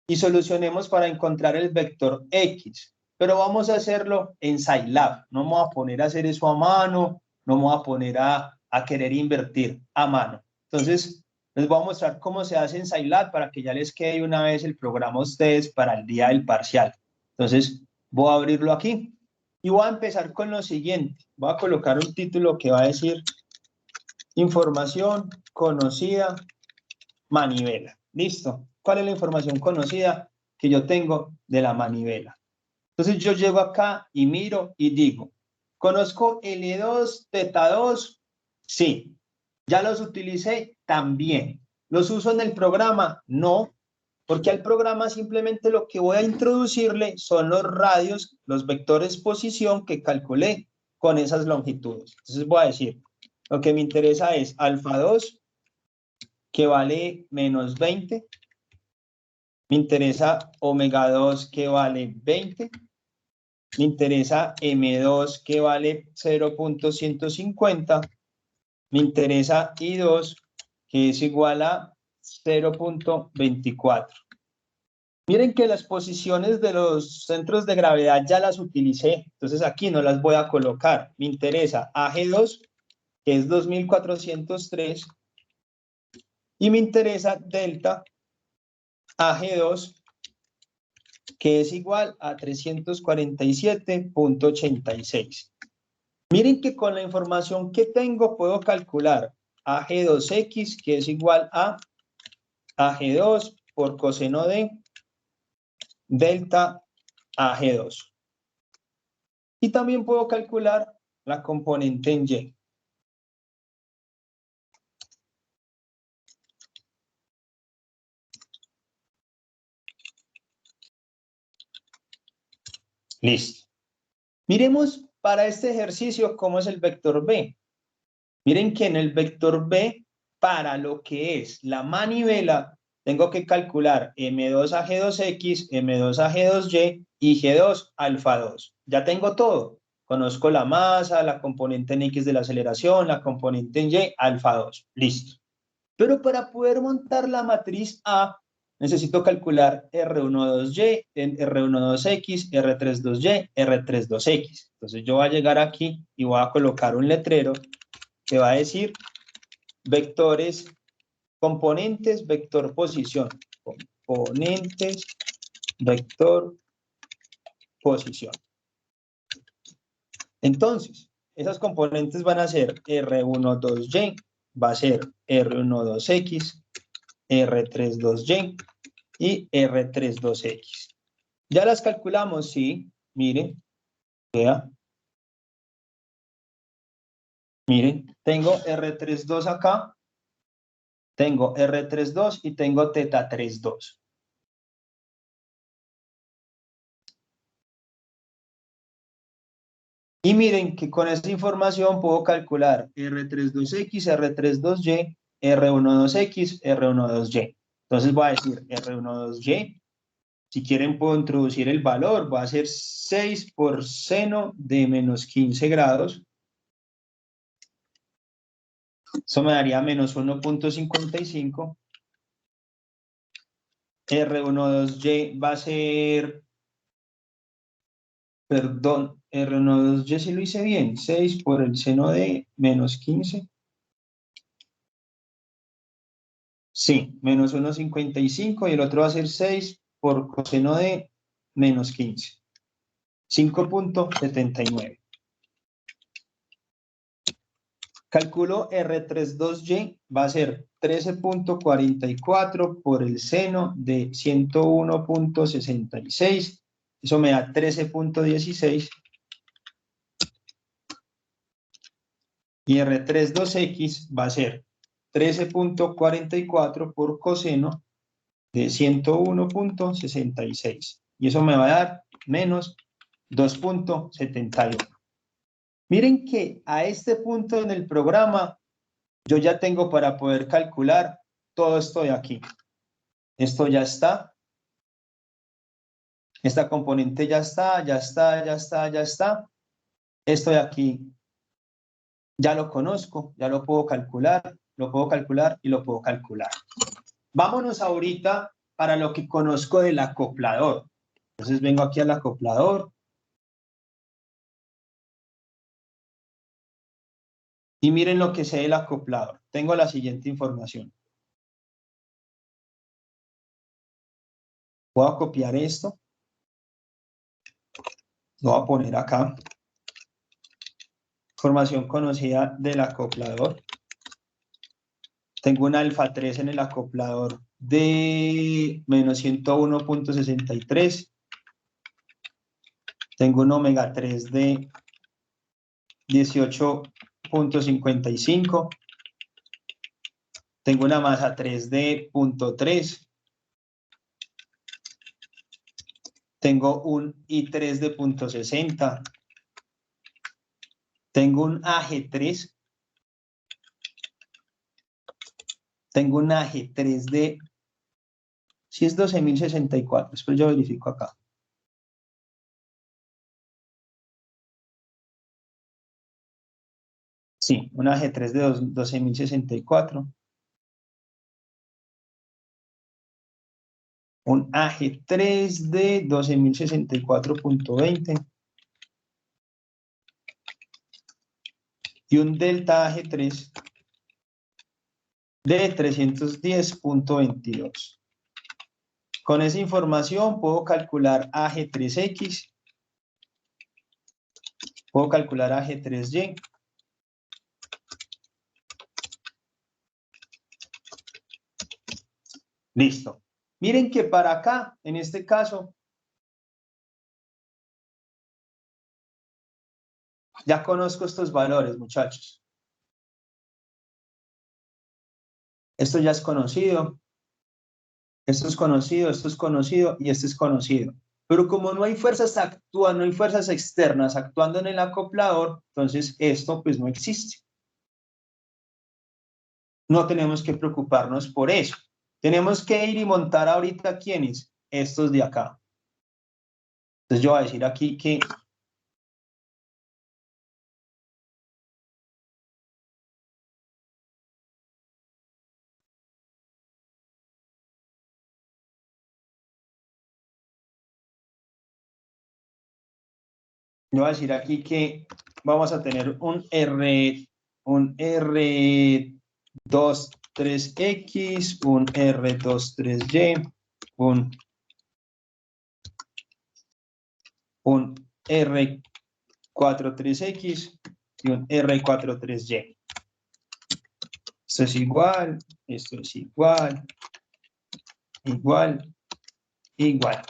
y solucionemos para encontrar el vector X. Pero vamos a hacerlo en Scilab. No me voy a poner a hacer eso a mano, no me voy a poner a querer invertir a mano. Entonces, les voy a mostrar cómo se hace en Scilab para que ya les quede una vez el programa a ustedes para el día del parcial. Entonces, voy a abrirlo aquí y voy a empezar con lo siguiente. Voy a colocar un título que va a decir información conocida manivela. Listo. cuál es la información conocida que yo tengo de la manivela. Entonces yo llego acá y miro y digo, ¿conozco L2, teta 2? Sí. ¿Ya los utilicé? También. ¿Los uso en el programa? No, porque al programa simplemente lo que voy a introducirle son los radios, los vectores posición que calculé con esas longitudes. Entonces voy a decir, lo que me interesa es alfa 2, que vale menos 20. Me interesa omega 2, que vale 20. Me interesa M2, que vale 0.150. Me interesa I2, que es igual a 0.24. Miren que las posiciones de los centros de gravedad ya las utilicé, entonces aquí no las voy a colocar. Me interesa AG2, que es 2403, y me interesa delta AG2, que es igual a 347.86. Miren que con la información que tengo puedo calcular AG2X, que es igual a AG2 por coseno de delta AG2. Y también puedo calcular la componente en Y. Listo. Miremos para este ejercicio cómo es el vector B. Miren que en el vector B, para lo que es la manivela, tengo que calcular M2AG2X, M2AG2Y y G2 alfa 2. Ya tengo todo. Conozco la masa, la componente en X de la aceleración, la componente en Y, alfa 2. Listo. Pero para poder montar la matriz A, necesito calcular R12Y, R12X, R32Y, R32X. Entonces yo voy a llegar aquí y voy a colocar un letrero que va a decir vectores, componentes, vector posición. Componentes, vector posición. Entonces, esas componentes van a ser R12Y, va a ser R12X, R32Y y R32X. ¿Ya las calculamos? Sí, miren, vea. Miren, tengo R32 acá, tengo R32 y tengo teta 32. Y miren que con esta información puedo calcular R32X, R32Y, R12X, R12Y. Entonces voy a decir R12Y. Si quieren puedo introducir el valor. Va a ser 6 por seno de menos 15 grados. Eso me daría menos 1.55. R12Y va a ser... Perdón, R12Y si lo hice bien. 6 por el seno de menos 15. Sí, menos 1.55 y el otro va a ser 6 por coseno de menos 15. 5.79. Calculo R32Y, va a ser 13.44 por el seno de 101.66. Eso me da 13.16. Y R32X va a ser 13.44 por coseno de 101.66. Y eso me va a dar menos 2.71. Miren que a este punto en el programa yo ya tengo para poder calcular todo esto de aquí. Esto ya está. Esta componente ya está, ya está, ya está, ya está. Esto de aquí ya lo conozco, ya lo puedo calcular y lo puedo calcular. Vámonos ahorita para lo que conozco del acoplador. Entonces vengo aquí al acoplador. Y miren lo que sé del acoplador. Tengo la siguiente información. Voy a copiar esto. Lo voy a poner acá. Información conocida del acoplador. Tengo un alfa 3 en el acoplador de menos 101.63. Tengo un omega 3 de 18.55. Tengo una masa 3 de 0.3. Tengo un I3 de 0.60. Tengo un AG3. Tengo un AG3 de... Si es 12.064, después yo verifico acá. Sí, un AG3 de 12.064. Un AG3 de 12.064.20. Y un delta AG3 de 310.22. Con esa información puedo calcular AG3X, puedo calcular AG3Y. Listo. Miren que para acá, en este caso, ya conozco estos valores, muchachos. Esto ya es conocido. Esto es conocido, esto es conocido y esto es conocido. Pero como no hay fuerzas actuando, no hay fuerzas externas actuando en el acoplador, entonces esto pues no existe. No tenemos que preocuparnos por eso. Tenemos que ir y montar ahorita ¿quiénes? Estos de acá. Entonces yo voy a decir aquí que vamos a tener un R23X, un R23Y, un R43X y un R43Y. Esto es igual, esto es igual, igual, igual.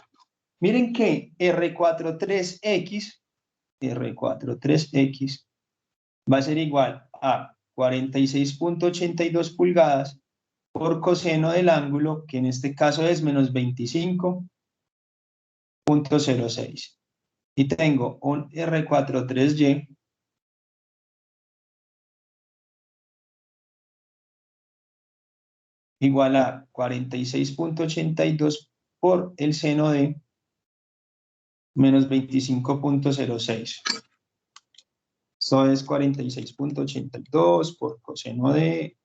Miren que R43X va a ser igual a 46.82 pulgadas por coseno del ángulo, que en este caso es menos 25.06. Y tengo un R43Y igual a 46.82 por el seno de menos 25.06. Esto es 46.82 por coseno de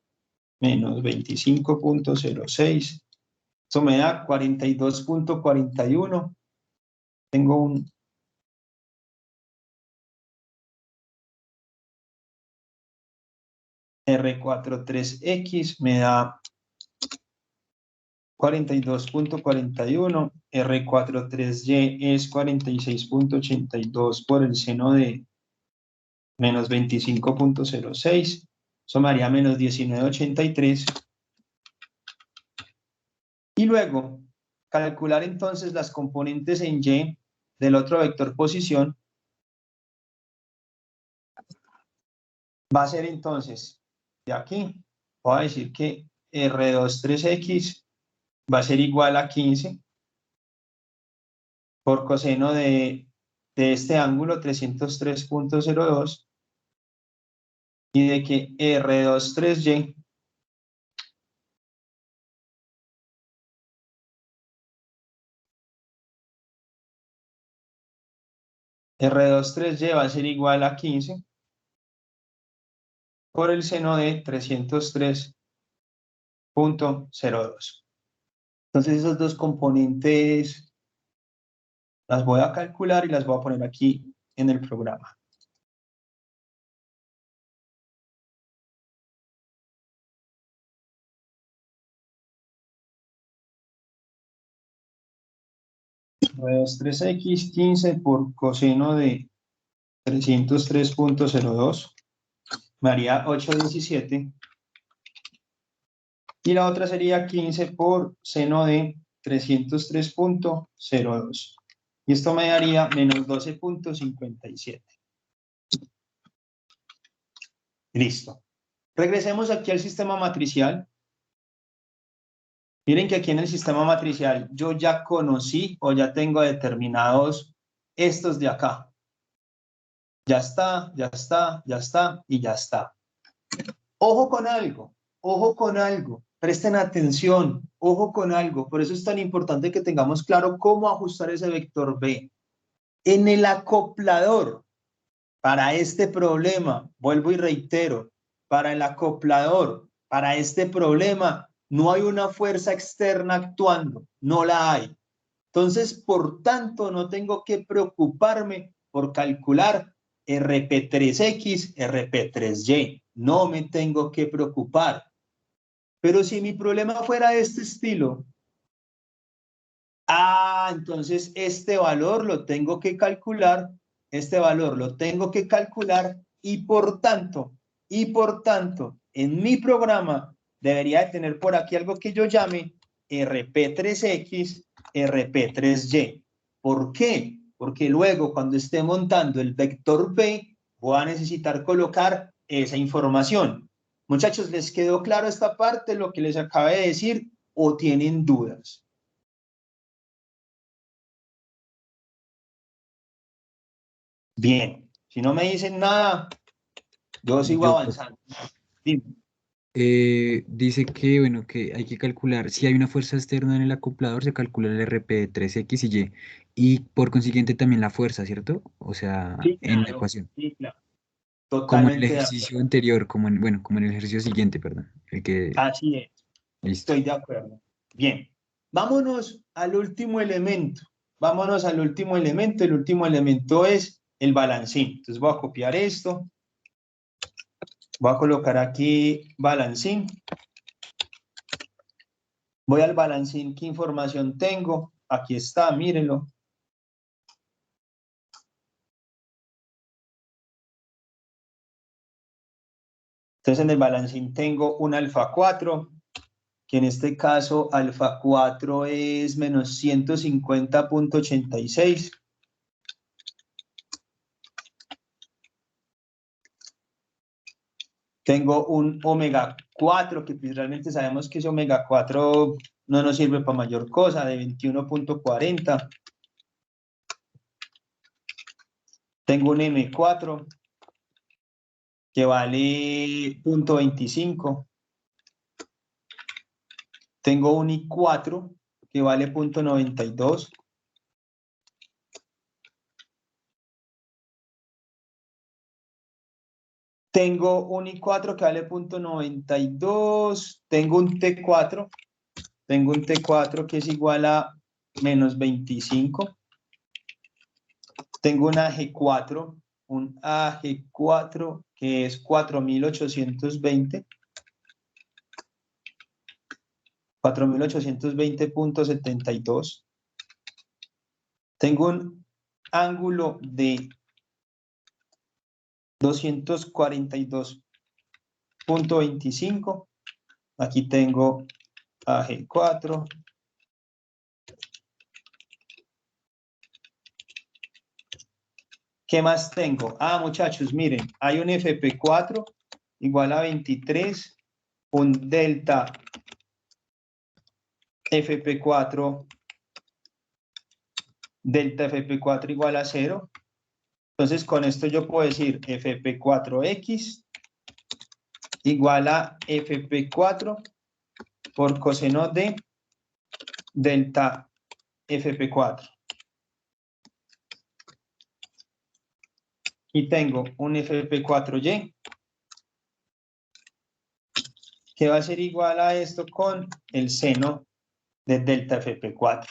menos 25.06. Esto me da 42.41. Tengo un R43X, me da 42.41, R43Y es 46.82 por el seno de menos 25.06, sumaría menos 19.83. Y luego, calcular entonces las componentes en Y del otro vector posición va a ser entonces, de aquí, voy a decir que R23X va a ser igual a 15 por coseno de este ángulo 303.02 y de que R23Y va a ser igual a 15 por el seno de 303.02. Entonces esas dos componentes las voy a calcular y las voy a poner aquí en el programa. R23X 15 por coseno de 303.02 me haría 817 Y la otra sería 15 por seno de 303.02. Y esto me daría menos 12.57. Listo. Regresemos aquí al sistema matricial. Miren que aquí en el sistema matricial yo ya conocí o ya tengo determinados estos de acá. Ya está, ya está, ya está y ya está. Ojo con algo, ojo con algo. Presten atención, ojo con algo. Por eso es tan importante que tengamos claro cómo ajustar ese vector B. En el acoplador, para este problema, vuelvo y reitero, para el acoplador, para este problema, no hay una fuerza externa actuando, no la hay. Entonces, por tanto, no tengo que preocuparme por calcular RP3X, RP3Y. No me tengo que preocupar. Pero si mi problema fuera de este estilo, entonces este valor lo tengo que calcular, este valor lo tengo que calcular y por tanto, en mi programa debería de tener por aquí algo que yo llame RP3X, RP3Y. ¿Por qué? Porque luego cuando esté montando el vector B, voy a necesitar colocar esa información. Muchachos, ¿les quedó claro esta parte, lo que les acabé de decir, o tienen dudas? Bien, si no me dicen nada, yo sigo avanzando. Dime. Dice que, bueno, que hay que calcular, si hay una fuerza externa en el acoplador, se calcula el RP de 3X y Y, y por consiguiente también la fuerza, ¿cierto? O sea, Sí, en la claro, ecuación. sí, claro. Como en el Totalmente de ejercicio acuerdo. anterior, como en el ejercicio siguiente, perdón. El que, Así es, listo. estoy de acuerdo. Bien, vámonos al último elemento. Vámonos al último elemento. El último elemento es el balancín. Entonces voy a copiar esto. Voy a colocar aquí balancín. Voy al balancín. ¿Qué información tengo? Aquí está, mírenlo. Entonces en el balancín tengo un alfa 4, que en este caso alfa 4 es menos 150.86. Tengo un omega 4, que pues realmente sabemos que ese omega 4 no nos sirve para mayor cosa, de 21.40. Tengo un M4, que vale 0.25. Tengo un I4, que vale 0.92. Tengo un I4 que vale 0.92. Tengo un T4. Tengo un T4 que es igual a menos 25. Tengo un AG4. Un AG4 que es 4820. 4820.72. Tengo un ángulo de 242.25. Aquí tengo AG4. ¿Qué más tengo? Muchachos, miren, hay un FP4 igual a 23, un delta FP4, delta FP4 igual a 0. Entonces, con esto yo puedo decir FP4X igual a FP4 por coseno de delta FP4. Y tengo un FP4Y que va a ser igual a esto con el seno de delta FP4.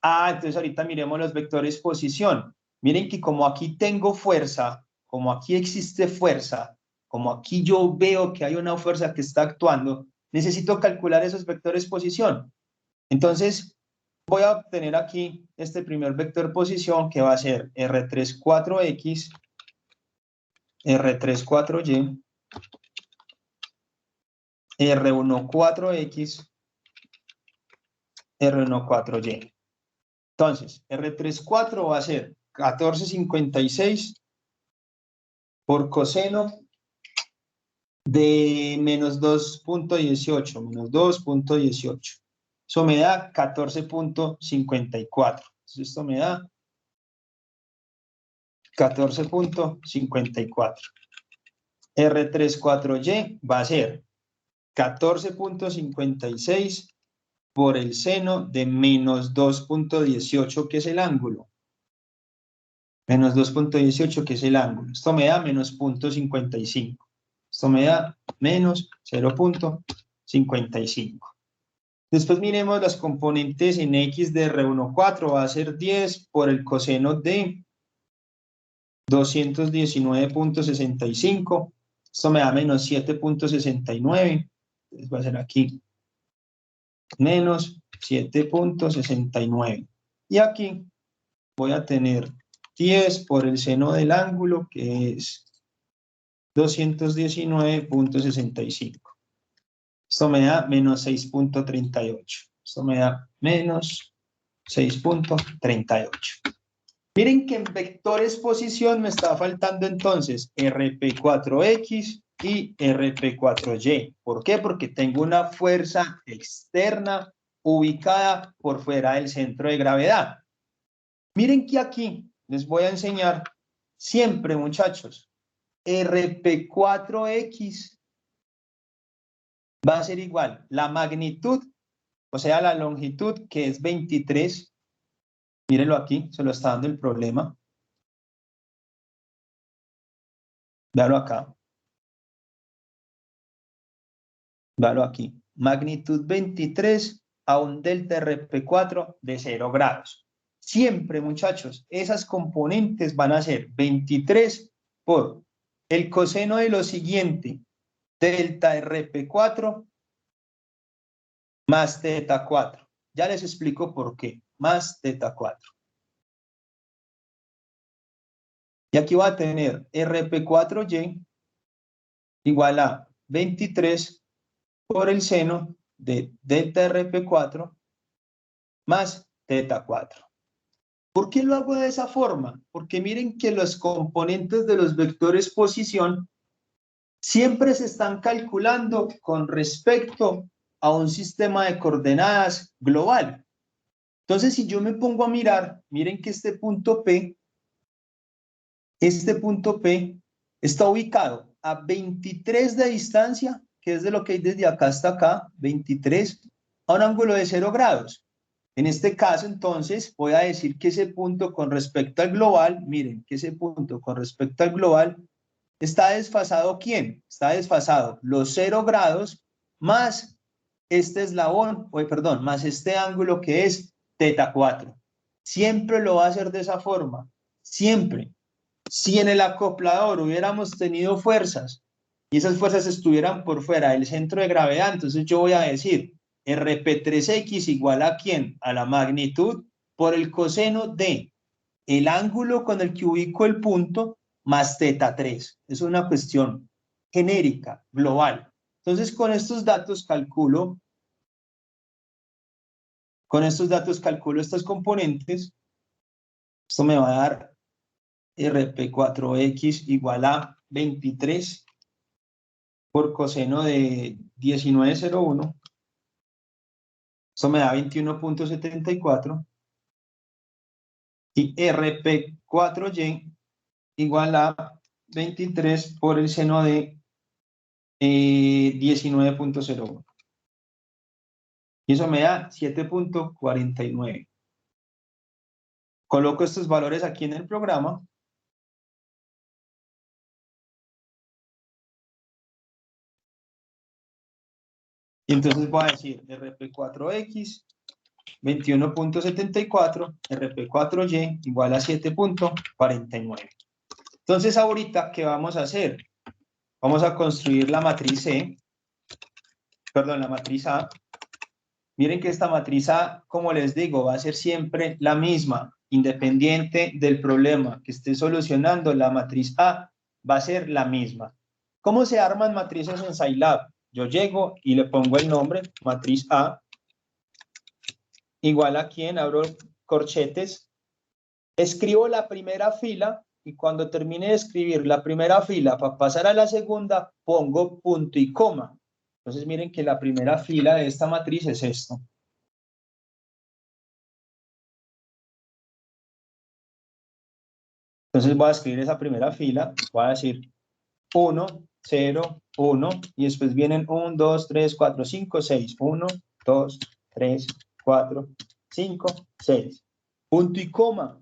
Entonces ahorita miremos los vectores posición. Miren que como aquí tengo fuerza, como aquí existe fuerza, como aquí yo veo que hay una fuerza que está actuando, necesito calcular esos vectores posición. Entonces voy a obtener aquí este primer vector posición que va a ser R34X, R34Y R14X, R14Y. Entonces, R34 va a ser 1456 por coseno de menos 2.18, menos 2.18. Eso me da 14.54. Entonces, esto me da 14.54. R34Y va a ser 14.56 por el seno de menos 2.18, que es el ángulo. Menos 2.18, que es el ángulo. Esto me da menos 0.55. Esto me da menos 0.55. Después miremos las componentes en X de R14. Va a ser 10 por el coseno de 219.65. Esto me da menos 7.69. Entonces va a ser aquí menos 7.69. Y aquí voy a tener 10 por el seno del ángulo, que es 219.65. Esto me da menos 6.38. Esto me da menos 6.38. Miren que en vectores posición me está faltando entonces RP4X y RP4Y. ¿Por qué? Porque tengo una fuerza externa ubicada por fuera del centro de gravedad. Miren que aquí les voy a enseñar siempre, muchachos, RP4X va a ser igual la magnitud, o sea, la longitud, que es 23. Mírenlo aquí, se lo está dando el problema. Véalo acá. Véalo aquí. Magnitud 23 a un delta RP4 de 0 grados. Siempre, muchachos, esas componentes van a ser 23 por el coseno de lo siguiente, delta RP4 más teta 4. Ya les explico por qué. Más teta 4. Y aquí va a tener RP4Y igual a 23 por el seno de delta RP4 más teta 4. ¿Por qué lo hago de esa forma? Porque miren que los componentes de los vectores posición siempre se están calculando con respecto a un sistema de coordenadas global. Entonces, si yo me pongo a mirar, miren que este punto P está ubicado a 23 de distancia, que es de lo que hay desde acá hasta acá, 23, a un ángulo de 0 grados. En este caso, entonces, voy a decir que ese punto con respecto al global, miren, que ese punto con respecto al global, ¿está desfasado quién? Está desfasado los 0 grados más este eslabón, más este ángulo que es teta 4. Siempre lo va a hacer de esa forma, siempre. Si en el acoplador hubiéramos tenido fuerzas y esas fuerzas estuvieran por fuera del centro de gravedad, entonces yo voy a decir RP3X igual a ¿quién? A la magnitud por el coseno de el ángulo con el que ubico el punto más teta 3. Es una cuestión genérica, global. Entonces con estos datos calculo estas componentes. Esto me va a dar RP4X igual a 23 por coseno de 19,01. Esto me da 21.74. Y RP4Y igual a 23 por el seno de 19.01. Y eso me da 7.49. Coloco estos valores aquí en el programa. Y entonces voy a decir RP4X 21.74, RP4Y igual a 7.49. Entonces ahorita, ¿qué vamos a hacer? Vamos a construir la matriz la matriz A. Miren que esta matriz A, como les digo, va a ser siempre la misma, independiente del problema que esté solucionando, la matriz A va a ser la misma. ¿Cómo se arman matrices en Scilab? yo llego y le pongo el nombre, matriz A, igual a quien, abro corchetes, escribo la primera fila y cuando termine de escribir la primera fila para pasar a la segunda, pongo punto y coma. Entonces miren que la primera fila de esta matriz es esto. Entonces voy a escribir esa primera fila, voy a decir 1, 0, 1, y después vienen 1, 2, 3, 4, 5, 6. 1, 2, 3, 4, 5, 6. Punto y coma,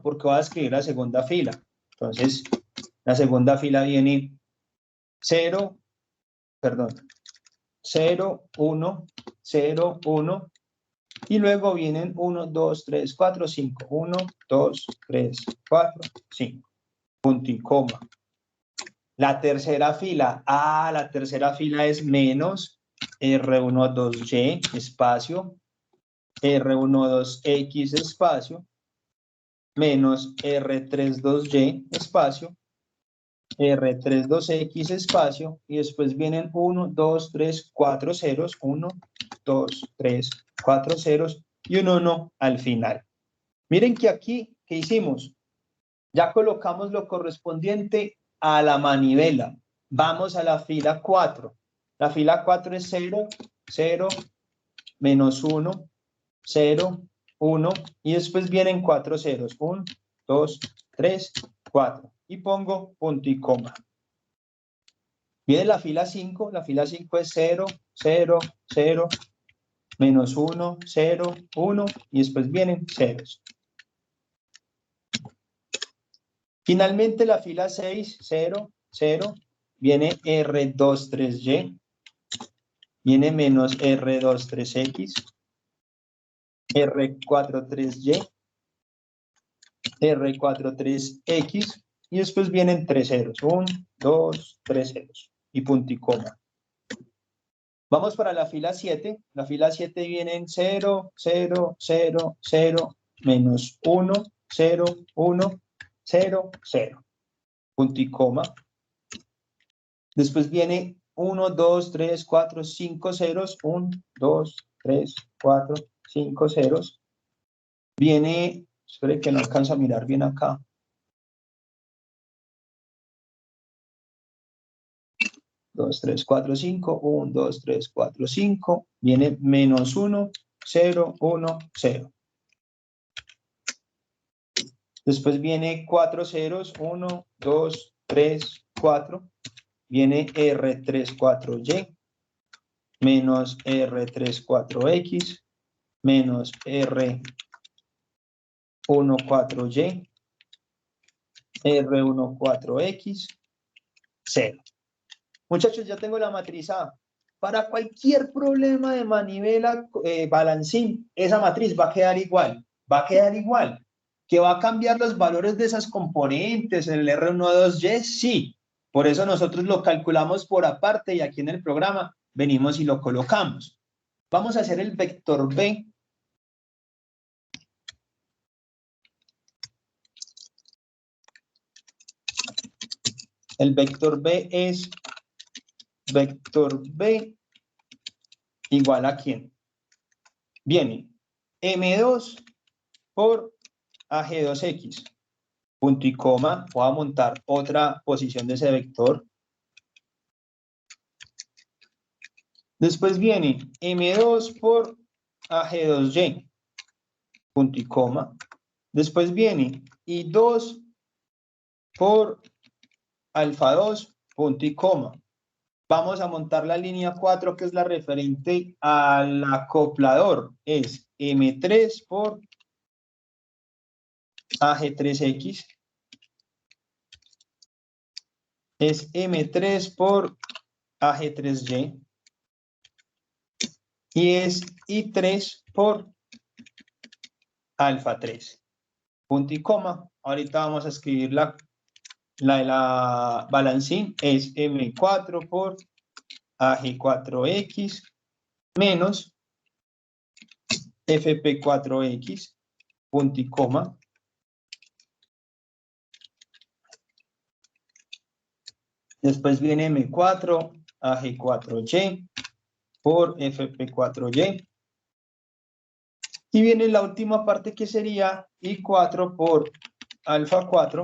porque voy a escribir la segunda fila. Entonces, la segunda fila viene 0, 1, 0, 1, y luego vienen 1, 2, 3, 4, 5. 1, 2, 3, 4, 5. Punto y coma. La tercera fila, la tercera fila es menos R12Y, espacio, R12X, espacio, menos R32Y, espacio, R32X, espacio, y después vienen 1, 2, 3, 4 ceros, 1, 2, 3, 4 ceros, y un 1 al final. Miren que aquí, ¿qué hicimos? Ya colocamos lo correspondiente a la manivela. Vamos a la fila 4. La fila 4 es 0, 0, menos 1, 0, 1, y después vienen 4 ceros. 1, 2, 3, 4. Y pongo punto y coma. Viene la fila 5. La fila 5 es 0, 0, 0, menos 1, 0, 1, y después vienen ceros. Finalmente la fila 6, 0, 0, viene R23Y, viene menos R23X, R43Y, R43X, y después vienen 3 ceros, 1, 2, 3 ceros, y punto y coma. Vamos para la fila 7, la fila 7 viene en 0, 0, 0, 0, menos 1, 0, 1, 0, 0. Punto y coma. Después viene 1, 2, 3, 4, 5 ceros. 1, 2, 3, 4, 5 ceros. Viene, espere que no alcanzo a mirar bien acá. Dos, 3, 4, 5. 1, 2, 3, 4, 5. Viene menos 1, 0, 1, 0. Después viene 4 ceros. 1, 2, 3, 4. Viene R34Y, menos R34X, menos R14Y, R14X, 0. Muchachos, ya tengo la matriz A. Para cualquier problema de manivela, balancín, esa matriz va a quedar igual. Va a quedar igual. ¿Que va a cambiar los valores de esas componentes en el R12Y? Sí. Por eso nosotros lo calculamos por aparte y aquí en el programa venimos y lo colocamos. Vamos a hacer el vector B. El vector B es vector B igual a ¿quién? Viene M2 por AG2X. Punto y coma. Voy a montar otra posición de ese vector. Después viene M2 por AG2Y. Punto y coma. Después viene I2 por alfa 2, punto y coma. Vamos a montar la línea 4, que es la referente al acoplador. Es M3 por AG3X. Es M3 por AG3Y. Y es I3 por alfa 3. Punto y coma. Ahorita vamos a escribir la de la balancín. Es M4 por AG4X menos FP4X. Punto y coma. Después viene M4 AG4Y por FP4Y. Y viene la última parte que sería I4 por alfa 4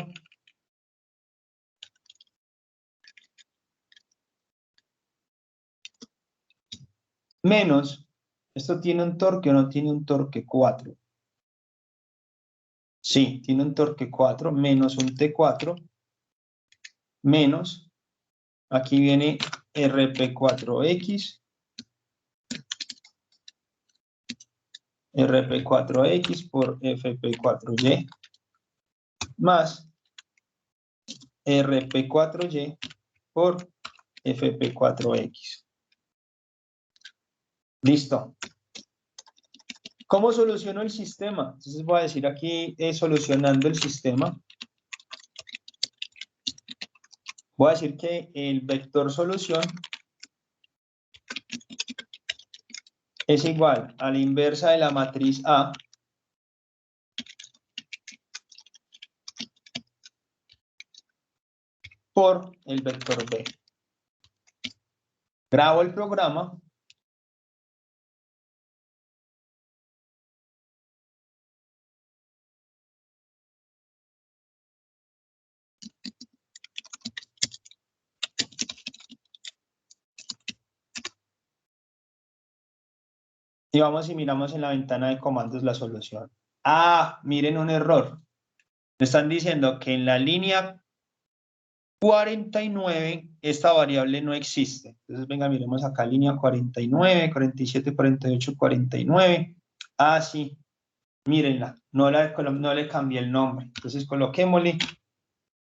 menos, esto tiene un torque o no tiene un torque 4. Sí, tiene un torque 4 menos un T4 menos, aquí viene RP4X, RP4X por FP4Y más RP4Y por FP4X. Listo. ¿Cómo soluciono el sistema? Entonces voy a decir aquí solucionando el sistema. Voy a decir que el vector solución es igual a la inversa de la matriz A por el vector B. Grabo el programa. Y vamos y miramos en la ventana de comandos la solución. Ah, miren un error. Me están diciendo que en la línea 49 esta variable no existe. Entonces, venga, miremos acá, línea 49, 47, 48, 49. Ah, sí, mírenla, no le cambié el nombre. Entonces, coloquémosle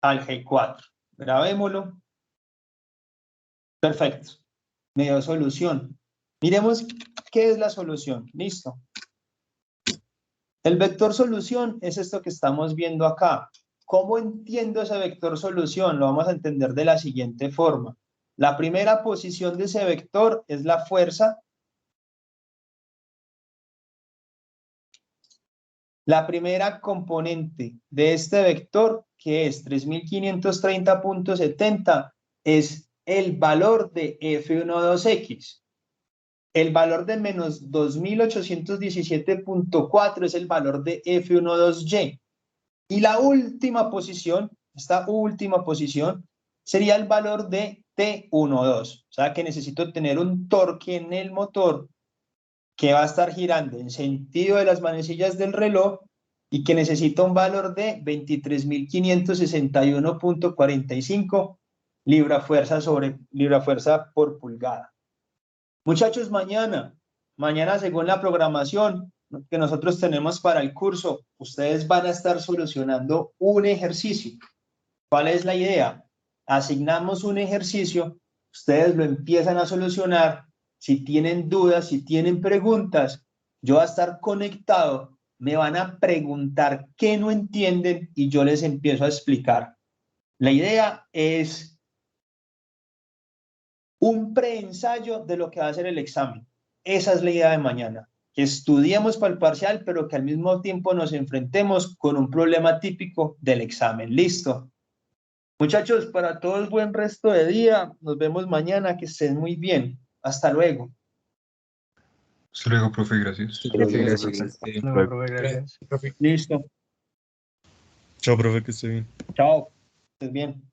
al G4. Grabémoslo. Perfecto. Me dio solución. Miremos qué es la solución. Listo. El vector solución es esto que estamos viendo acá. ¿Cómo entiendo ese vector solución? Lo vamos a entender de la siguiente forma. La primera posición de ese vector es la fuerza. La primera componente de este vector, que es 3530.70, es el valor de F12X. El valor de menos 2817.4 es el valor de F12Y. Y la última posición, esta última posición, sería el valor de T12. O sea que necesito tener un torque en el motor que va a estar girando en sentido de las manecillas del reloj y que necesita un valor de 23.561.45 libra-fuerza por pulgada. Muchachos, mañana según la programación que nosotros tenemos para el curso, ustedes van a estar solucionando un ejercicio. ¿Cuál es la idea? Asignamos un ejercicio, ustedes lo empiezan a solucionar. Si tienen dudas, si tienen preguntas, yo voy a estar conectado, me van a preguntar qué no entienden y yo les empiezo a explicar. La idea es un preensayo de lo que va a ser el examen. Esa es la idea de mañana, que estudiemos para el parcial, pero que al mismo tiempo nos enfrentemos con un problema típico del examen. ¿Listo? Muchachos, para todos buen resto de día. Nos vemos mañana, que estén muy bien. Hasta luego. Hasta luego, profe, gracias. Profe, gracias. No, profe, gracias. Listo. Chao, profe, que esté bien. Chao. Estés bien.